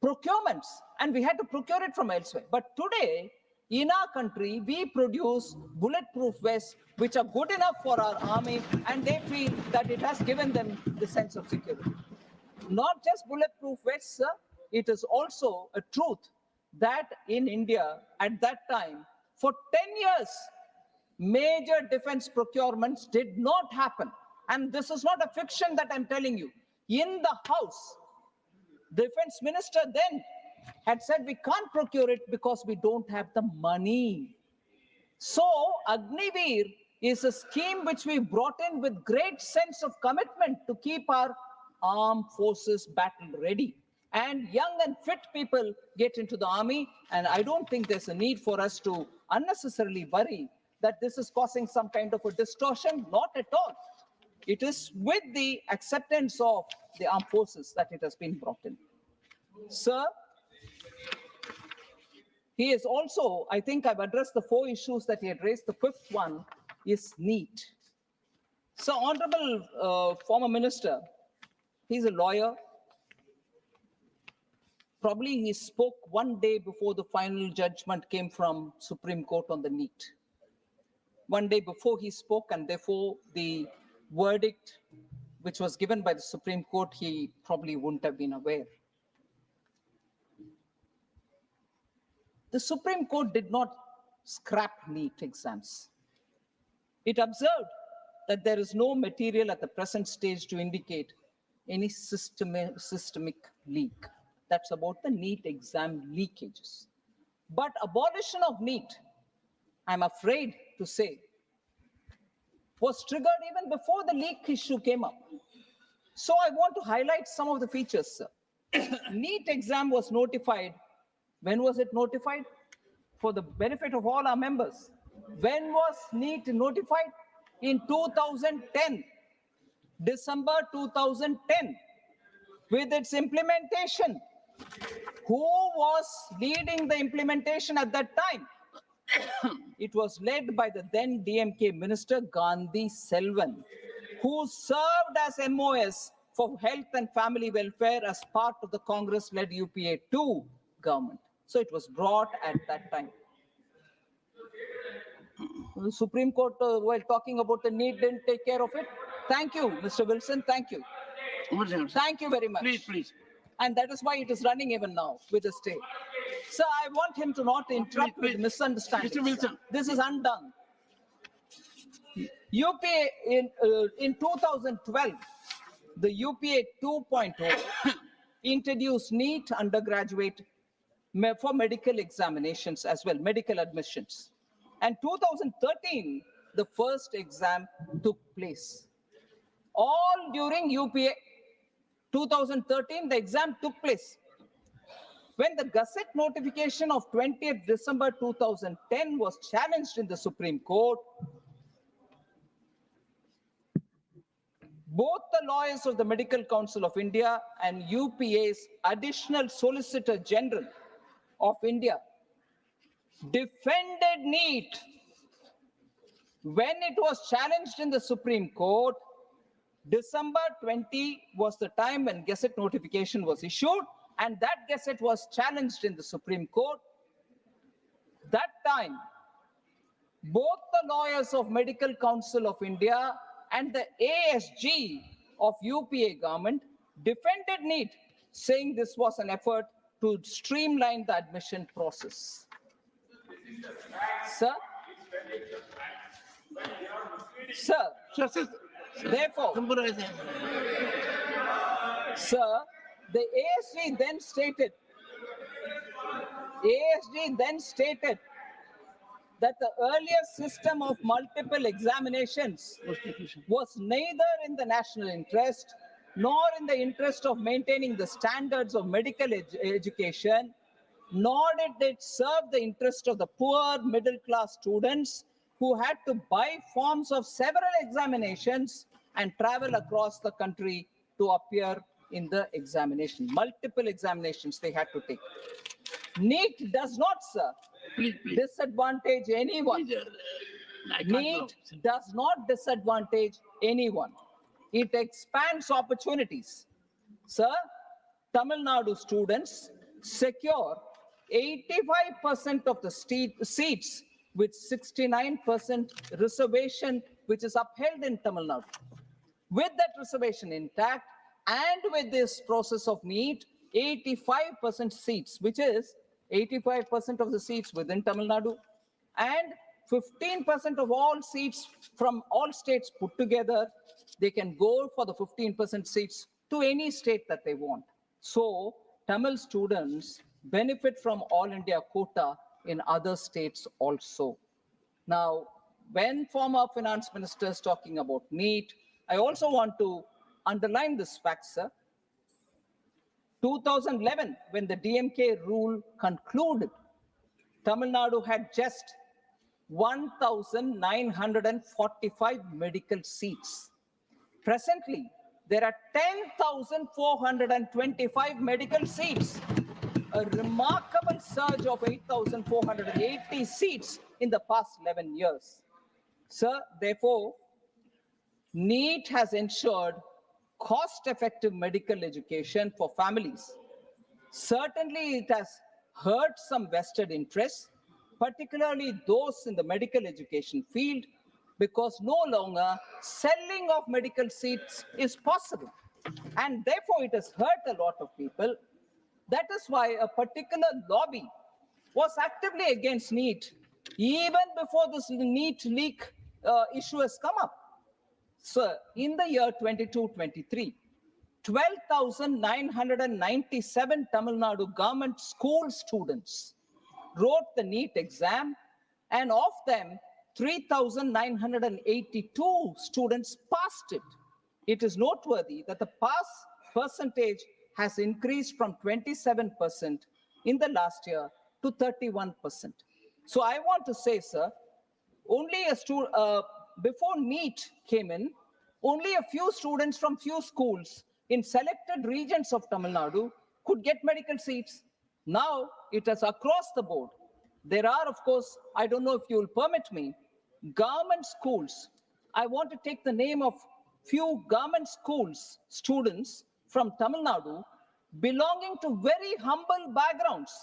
procurements, and we had to procure it from elsewhere. But today, in our country, we produce bulletproof vests which are good enough for our army, and they feel that it has given them the sense of security. Not just bulletproof vests, sir, it is also a truth that in India at that time, for 10 years, major defense procurements did not happen. And this is not a fiction that I'm telling you. In the House, Defense Minister then had said we can't procure it because we don't have the money. So Agniveer is a scheme which we brought in with great sense of commitment to keep our armed forces battle ready. And young and fit people get into the army, and I don't think there's a need for us to unnecessarily worry that this is causing some kind of a distortion. Not at all. It is with the acceptance of the armed forces that it has been brought in. Sir, he is also, I think I've addressed the 4 issues that he had raised. The 5th one is NEET. So, Honorable former Minister, he's a lawyer. Probably he spoke one day before the final judgment came from Supreme Court on the NEET. One day before he spoke, and therefore the verdict which was given by the Supreme Court, he probably wouldn't have been aware. The Supreme Court did not scrap NEET exams. It observed that there is no material at the present stage to indicate any systemic leak. That's about the NEET exam leakages. But abolition of NEET, I'm afraid to say, was triggered even before the leak issue came up. So I want to highlight some of the features, sir. NEET exam was notified. When was it notified? For the benefit of all our members. When was NEET notified? In 2010, December 2010, with its implementation. Who was leading the implementation at that time? It was led by the then DMK minister Gandhi Selvan, who served as MOS for health and family welfare as part of the Congress-led UPA 2 government. So it was brought at that time. The Supreme Court, while talking about the need, didn't take care of it. Thank you, Mr. Wilson. Thank you. Thank you very much. Please, please. And that is why it is running even now with the stay. Sir, I want him to not interrupt please. with misunderstandings. Mr. Wilson. This is undone. UPA in 2012, the UPA 2.0 introduced NEET undergraduate for medical examinations as well, medical admissions. And 2013, the first exam took place. All during UPA 2013, the exam took place. When the Gazette notification of 20th December 2010 was challenged in the Supreme Court, both the lawyers of the Medical Council of India and UPA's Additional Solicitor General of India defended NEET. When it was challenged in the Supreme Court, December 20 was the time when Gazette notification was issued, and that Gazette was challenged in the Supreme Court. That time, both the lawyers of Medical Council of India and the ASG of UPA government defended NEET, saying this was an effort to streamline the admission process. Sir? Sir, therefore, sir, the ASG then stated that the earlier system of multiple examinations was neither in the national interest nor in the interest of maintaining the standards of medical education, nor did it serve the interest of the poor middle-class students who had to buy forms of several examinations and travel across the country to appear in the examination. Multiple examinations they had to take. NEET does not, sir, disadvantage anyone. NEET does not disadvantage anyone. It expands opportunities. Sir, Tamil Nadu students secure 85% of the seats with 69% reservation, which is upheld in Tamil Nadu. With that reservation intact, and with this process of NEET, 85% seats, which is 85% of the seats within Tamil Nadu, and 15% of all seats from all states put together, they can go for the 15% seats to any state that they want. So Tamil students benefit from all India quota in other states also. Now, when former finance minister is talking about NEET, I also want to underline this fact, sir. 2011, when the DMK rule concluded, Tamil Nadu had just 1,945 medical seats. Presently, there are 10,425 medical seats, a remarkable surge of 8,480 seats in the past 11 years. Sir, therefore, NEET has ensured cost-effective medical education for families. Certainly, it has hurt some vested interests, particularly those in the medical education field, because no longer selling of medical seats is possible. And therefore, it has hurt a lot of people. That is why a particular lobby was actively against NEET, even before this NEET leak issue has come up. Sir, in the year 22-23, 12,997 Tamil Nadu government school students wrote the NEET exam, and of them, 3,982 students passed it. It is noteworthy that the pass percentage has increased from 27% in the last year to 31%. So I want to say, sir, only before NEET came in, only a few students from few schools in selected regions of Tamil Nadu could get medical seats. Now it is across the board. There are, of course, I don't know if you will permit me, government schools. I want to take the name of few government schools students from Tamil Nadu belonging to very humble backgrounds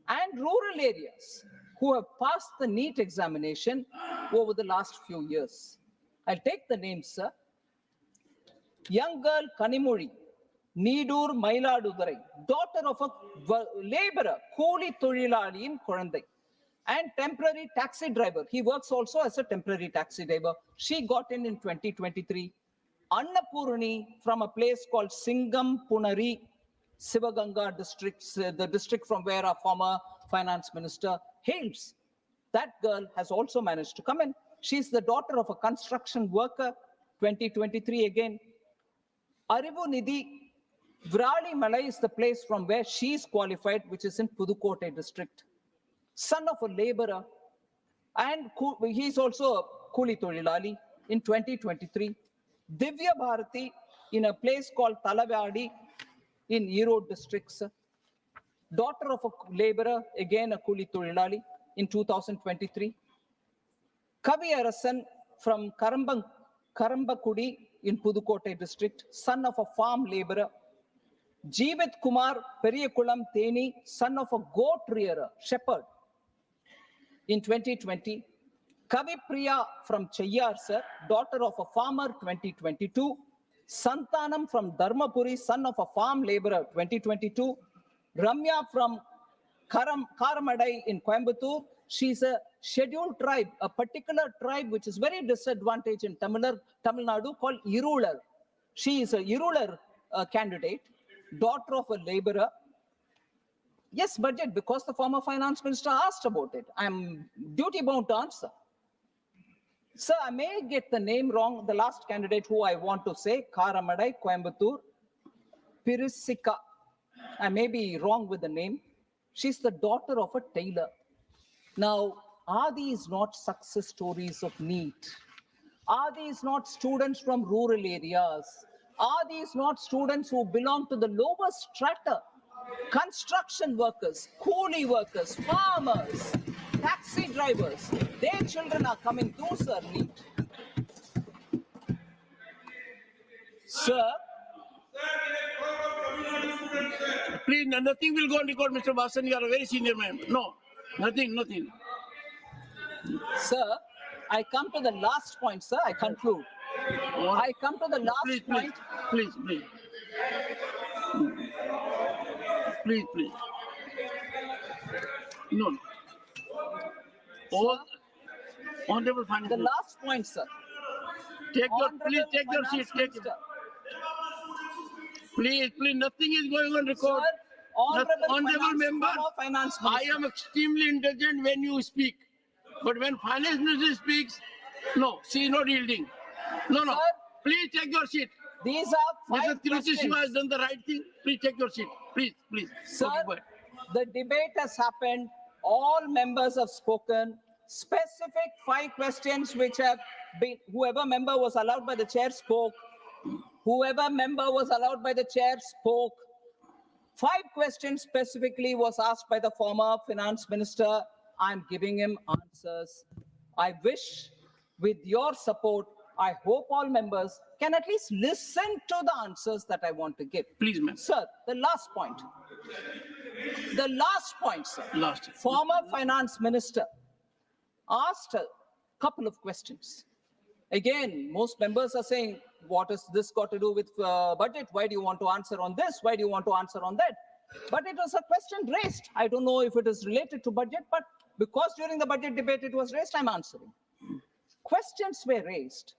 and rural areas who have passed the NEET examination over the last few years. I'll take the names, sir. Young girl Kanimuri, Needur Mailadurai, daughter of a laborer, Koli Torilali in Korandai, and temporary taxi driver. He works also as a temporary taxi driver. She got in 2023. Annapurani from a place called Singam Punari, Sivaganga district, the district from where our former finance minister hails. That girl has also managed to come in. She's the daughter of a construction worker, 2023 again. Arivu Nidhi, Vrali Malai is the place from where she's qualified, which is in Pudukkottai district. Son of a laborer, and he's also a Kuli Torilali in 2023. Divya Bharati in a place called Talavadi in Erode districts. Daughter of a laborer, again a Kuli Torilali in 2023. Kavi Arasan from Karambakudi in Pudukkottai district, son of a farm laborer. Jeevit Kumar Periyakulam Theni, son of a goat rearer, shepherd in 2020. Kavi Priya from Chayyar, sir, daughter of a farmer, 2022. Santanam from Dharmapuri, son of a farm laborer, 2022. Ramya from Karamadai in Coimbatore. She's a scheduled tribe, a particular tribe which is very disadvantaged in Tamil Nadu called Irular. She is a Irular candidate, daughter of a laborer. Yes, budget, because the former finance minister asked about it. I'm duty bound to answer. Sir, I may get the name wrong. The last candidate who I want to say, Karamadai, Coimbatore, Pirisika. I may be wrong with the name. She's the daughter of a tailor. Now, are these not success stories of NEET? Are these not students from rural areas? Are these not students who belong to the lower strata? Construction workers, coolie workers, farmers, taxi drivers, their children are coming through, sir, NEET. Sir, Please, nothing will go on record, Mr. Vasan. You are a very senior man. No, nothing. sir, I come to the last point, sir. I conclude. I come to the last point. Please. No. Honorable Finance The Minister. last point, sir. Please take your seat. Please, nothing is going on record. Sir, Honorable member, Finance I Minister. am extremely indulgent when you speak. But when Finance Minister speaks, no, she is not yielding. No. Sir, Please take your seat. These are Mr. 5 Tiruchi questions. Shiva has done the right thing. Please take your seat. Please. Sir, Okay, go ahead. the debate has happened. All members have spoken. Specific 5 questions which have been, whoever member was allowed by the chair spoke. Whoever member was allowed by the chair spoke. 5 questions specifically was asked by the former finance minister. I'm giving him answers. I wish with your support, I hope all members can at least listen to the answers that I want to give. Please, ma'am. Sir, the last point. The last point, sir. Last. Former finance minister asked a couple of questions. Again, most members are saying, what has this got to do with budget? Why do you want to answer on this? Why do you want to answer on that? But it was a question raised. I don't know if it is related to budget, but because during the budget debate it was raised, I'm answering. Questions were raised.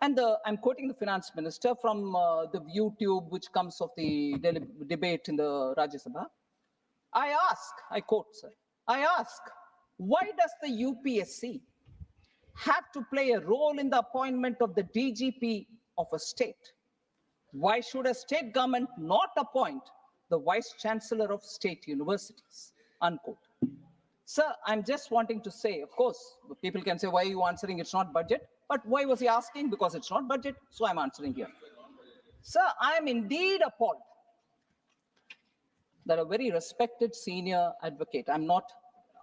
And I'm quoting the finance minister from the YouTube, which comes of the debate in the Rajya Sabha. I quote, sir, I ask, why does the UPSC have to play a role in the appointment of the DGP of a state? Why should a state government not appoint the vice chancellor of state universities? Unquote. Sir, I'm just wanting to say, of course, people can say, why are you answering? It's not budget. But why was he asking? Because it's not budget. So I'm answering here. Sir, I am indeed appalled that a very respected senior advocate, I'm not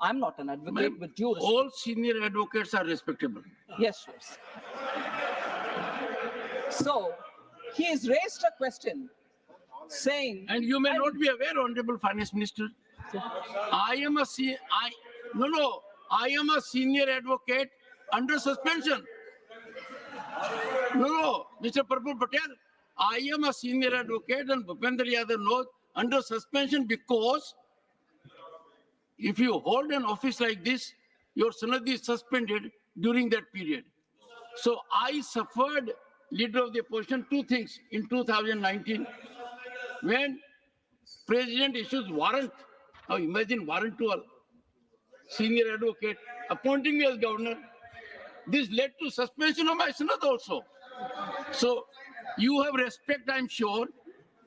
an advocate with due respect. All senior advocates are respectable. Yes, yes. So he has raised a question saying, And you may not be aware, Honorable Finance Minister, I am a senior advocate under suspension. No, Mr. Prabhu Patel, I am a senior advocate and Bhupendra Yadav knows under suspension because if you hold an office like this, your sanad is suspended during that period. So I suffered, leader of the opposition, two things in 2019 when President issues warrant. Now imagine warrant to a senior advocate appointing me as governor. This led to suspension of my sanad also. So you have respect, I'm sure,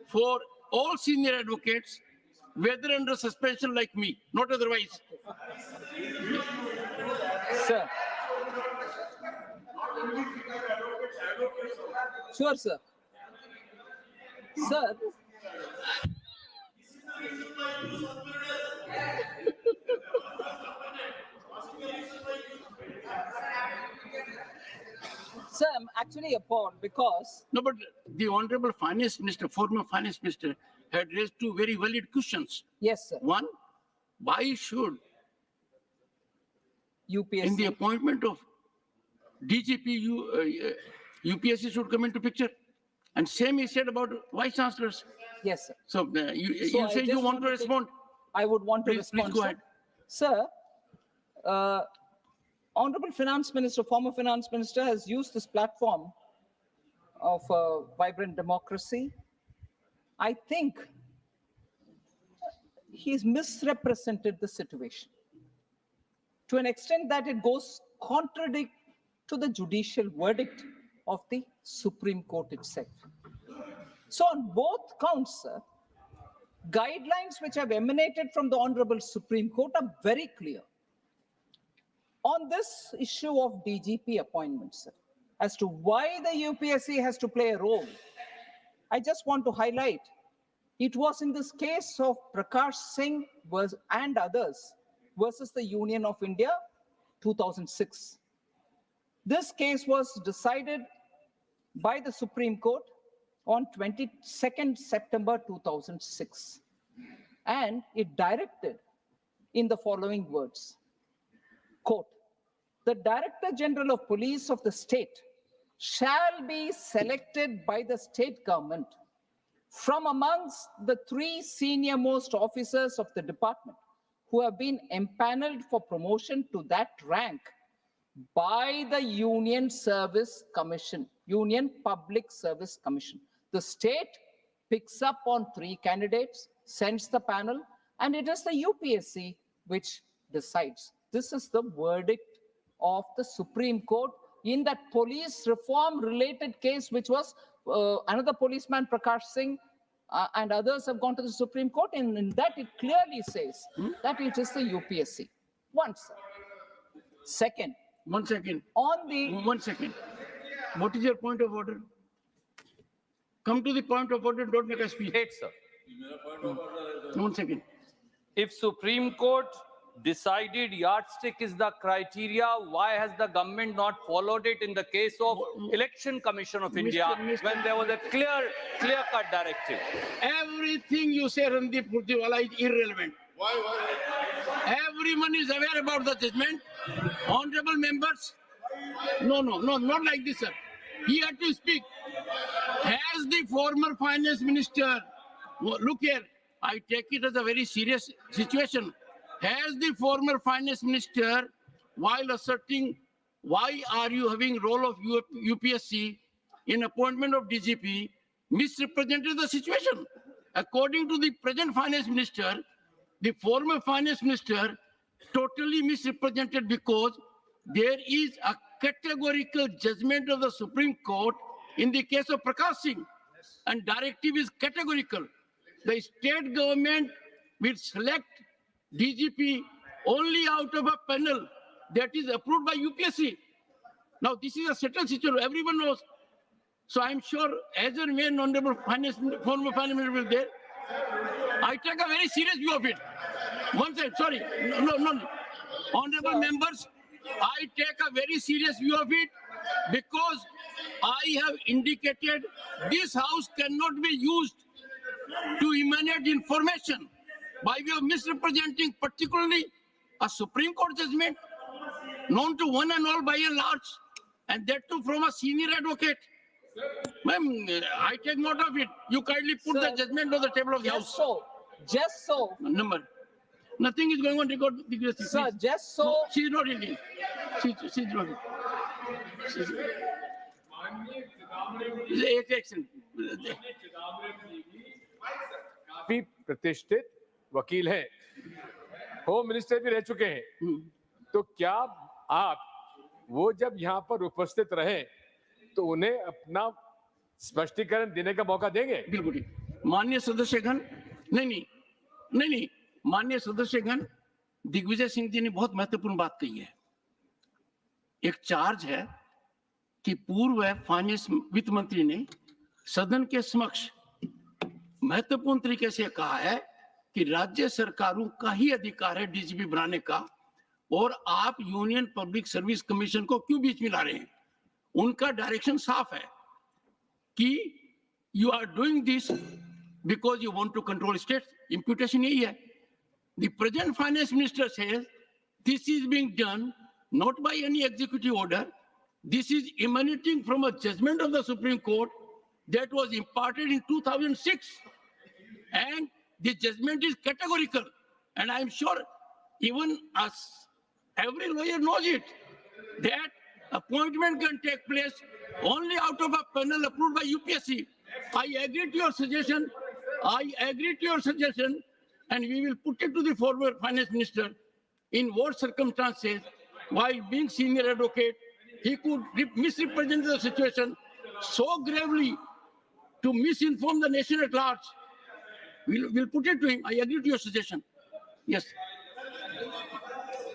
for all senior advocates, whether under suspension like me, not otherwise. sir. Sure, sir. Sir. Sir, I'm actually appalled because No, but the Honorable Finance Minister, former Finance Minister, had raised two very valid questions. yes, sir, One, why should UPSC. in the appointment of DGP, UPSC should come into picture? And same he said about vice chancellors. Yes, sir. So you I say you just want to to respond? I would want to Please respond. go sir. ahead. Sir, Honorable Finance Minister, former Finance Minister, has used this platform of vibrant democracy. I think he's misrepresented the situation to an extent that it goes contradict to the judicial verdict of the Supreme Court itself. So on both counts, sir, guidelines which have emanated from the Honorable Supreme Court are very clear. On this issue of DGP appointments, sir, as to why the UPSC has to play a role, I just want to highlight, it was in this case of Prakash Singh and others versus the Union of India, 2006. This case was decided by the Supreme Court on 22nd September 2006. And it directed in the following words, quote, the Director General of Police of the state shall be selected by the state government from amongst the 3 senior-most officers of the department who have been empaneled for promotion to that rank by the Union Service Commission, Union Public Service Commission. The state picks up on 3 candidates, sends the panel, and it is the UPSC which decides. This is the verdict of the Supreme Court in that police reform related case, which was another policeman, Prakash Singh, and others have gone to the Supreme Court. And in that, it clearly says that it is the UPSC. Once. Second. 1 second. On the 1 second. What is your point of order? Come to the point of order, don't make a speech. Wait, sir. 1 second. If Supreme Court decided yardstick is the criteria, why has the government not followed it in the case of Election Commission of India when there was a clear-cut directive? Everything you say, Randeep Purtiwala, is irrelevant. Why? Everyone is aware about the judgment. Honorable members, no, not like this, sir. He had to speak. Has the former finance minister, look here, I take it as a very serious situation. Has the former finance minister, while asserting why are you having role of UPSC in appointment of DGP, misrepresented the situation? According to the present finance minister, the former finance minister totally misrepresented because there is a categorical judgment of the Supreme Court in the case of Prakash Singh, and directive is categorical. The state government will select DGP only out of a panel that is approved by UPSC. Now, this is a settled situation, everyone knows. So I'm sure as and when Honorable former Finance Minister will be there, I take a very serious view of it. One second, sorry. No. Honorable members, I take a very serious view of it because I have indicated this house cannot be used to emanate information by way of misrepresenting particularly a Supreme Court judgment known to one and all by and large, and that too from a senior advocate. Ma'am, I take note of it. You kindly put Sir, the judgment on the table of the House. Just so, Number. Nothing is going on record. sir, just so. No, she's not Indian. She's not. एक section काफी प्रतिष्ठित वकील हैं, home minister भी रह चुके हैं, तो क्या आप वो जब यहाँ पर उपस्थित रहे तो उन्हें अपना स्पष्टीकरण देने का मौका देंगे? बिल्कुल। माननीय सदस्यगण, नहीं, माननीय सदस्यगण, दिग्विजय सिंह जी ने बहुत महत्वपूर्ण बात कही है। एक चार्ज है कि पूर्व फाइनेंस वित्त मंत्री ने सदन के समक्ष महत्वपूर्ण तरीके से कहा है कि राज्य सरकारों का ही अधिकार है डीजीपी बनाने का, और आप यूनियन पब्लिक सर्विस कमीशन को क्यों बीच में ला रहे हैं? उनका डायरेक्शन साफ है कि you are doing this because you want to control states. Imputation यही है। The present finance minister says this is being done not by any executive order. This is emanating from a judgment of the Supreme Court that was imparted in 2006. And the judgment is categorical. And I'm sure even us, every lawyer knows it, that appointment can take place only out of a panel approved by UPSC. I agree to your suggestion. And we will put it to the former finance minister in what circumstances, while being senior advocate, he could misrepresent the situation so gravely to misinform the nation at large. We'll put it to him. I agree to your suggestion. Yes.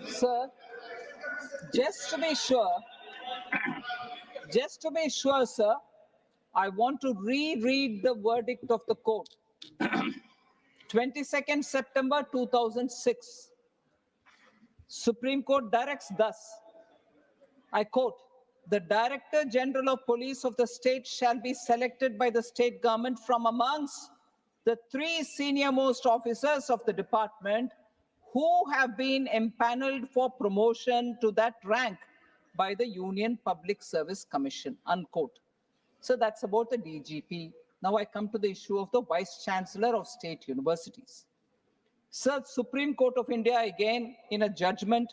Sir, just to be sure, sir, I want to reread the verdict of the court. 22nd September 2006. Supreme Court directs thus, I quote, "The Director General of Police of the state shall be selected by the state government from amongst the 3 senior-most officers of the department who have been empaneled for promotion to that rank by the Union Public Service Commission," unquote. So that's about the DGP. Now I come to the issue of the Vice Chancellor of State Universities. Sir, Supreme Court of India, again in a judgment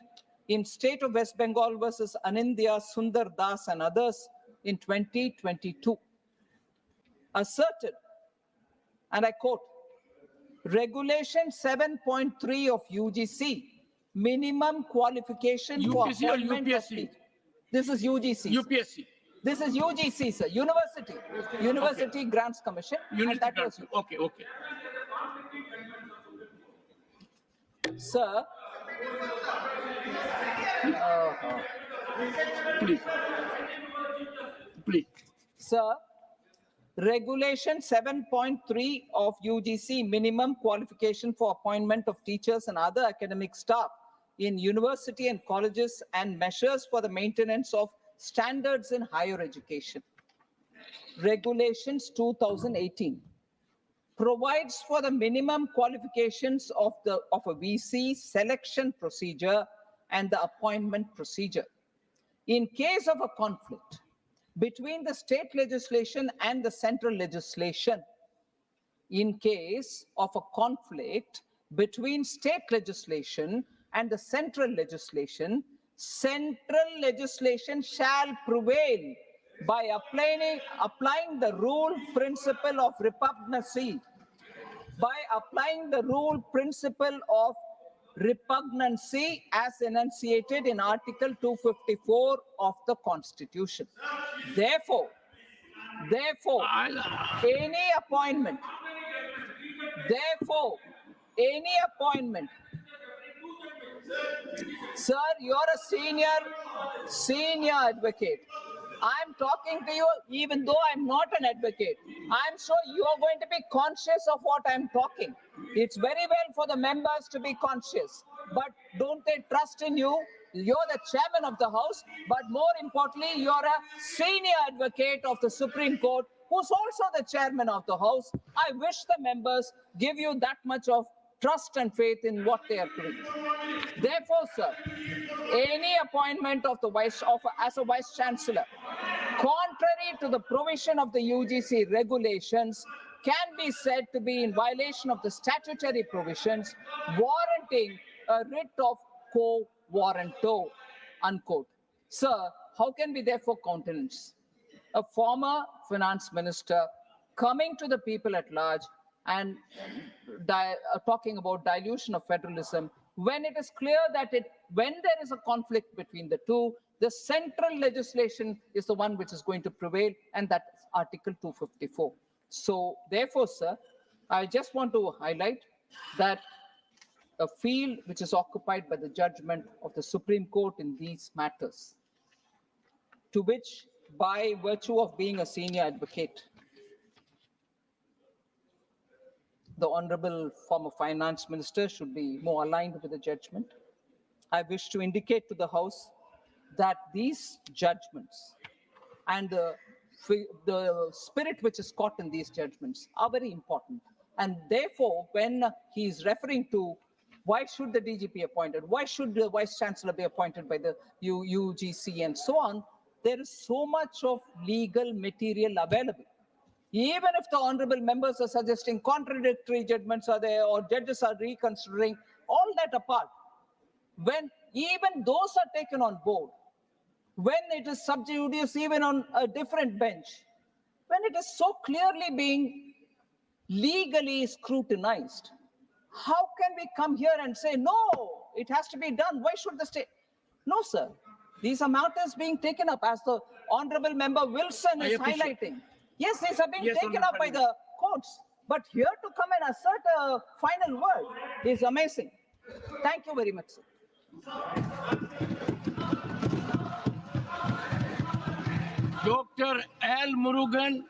in State of West Bengal versus Anindya, Sundar Das and others in 2022, asserted, and I quote, "Regulation 7.3 of UGC, minimum qualification for UPSC or appointment of UPSC? teachers." This is UGC. UPSC. This is UGC, sir. University Grants Commission. And that was, Okay. sir. Please. Sir, Regulation 7.3 of UGC, minimum qualification for appointment of teachers and other academic staff in university and colleges, and measures for the maintenance of standards in higher education. Regulations 2018 provides for the minimum qualifications of a VC selection procedure and the appointment procedure. In case of a conflict between the state legislation and the central legislation, in case of a conflict between state legislation and the central legislation shall prevail by applying the rule principle of repugnancy. As enunciated in Article 254 of the Constitution. Therefore, any appointment, sir, you're a senior advocate. I'm talking to you even though I'm not an advocate. I'm sure you are going to be conscious of what I'm talking. It's very well for the members to be conscious, but don't they trust in you? You're the chairman of the House, but more importantly, you're a senior advocate of the Supreme Court, who's also the chairman of the House. I wish the members give you that much of trust and faith in what they are doing. Therefore, sir, any appointment of the as a vice chancellor, contrary to the provision of the UGC regulations, can be said to be in violation of the statutory provisions, warranting a writ of quo warranto, unquote. Sir, how can we therefore countenance a former finance minister coming to the people at large and talking about dilution of federalism, when it is clear that when there is a conflict between the two, the central legislation is the one which is going to prevail, and that is Article 254. So therefore, sir, I just want to highlight that a field which is occupied by the judgment of the Supreme Court in these matters, to which, by virtue of being a senior advocate, the Honorable former Finance Minister should be more aligned with the judgment. I wish to indicate to the House that these judgments and the spirit which is caught in these judgments are very important. And therefore, when he is referring to why should the DG be appointed, why should the Vice Chancellor be appointed by the UGC and so on, there is so much of legal material available. Even if the honorable members are suggesting contradictory judgments are there or judges are reconsidering, all that apart, when even those are taken on board, when it is sub judice even on a different bench, when it is so clearly being legally scrutinized, how can we come here and say, no, it has to be done? Why should the state? No, sir. These are matters being taken up, as the honorable member Wilson is highlighting. Yes, these are being taken up by the courts. But here to come and assert a final word is amazing. Thank you very much, sir. Dr. L. Murugan,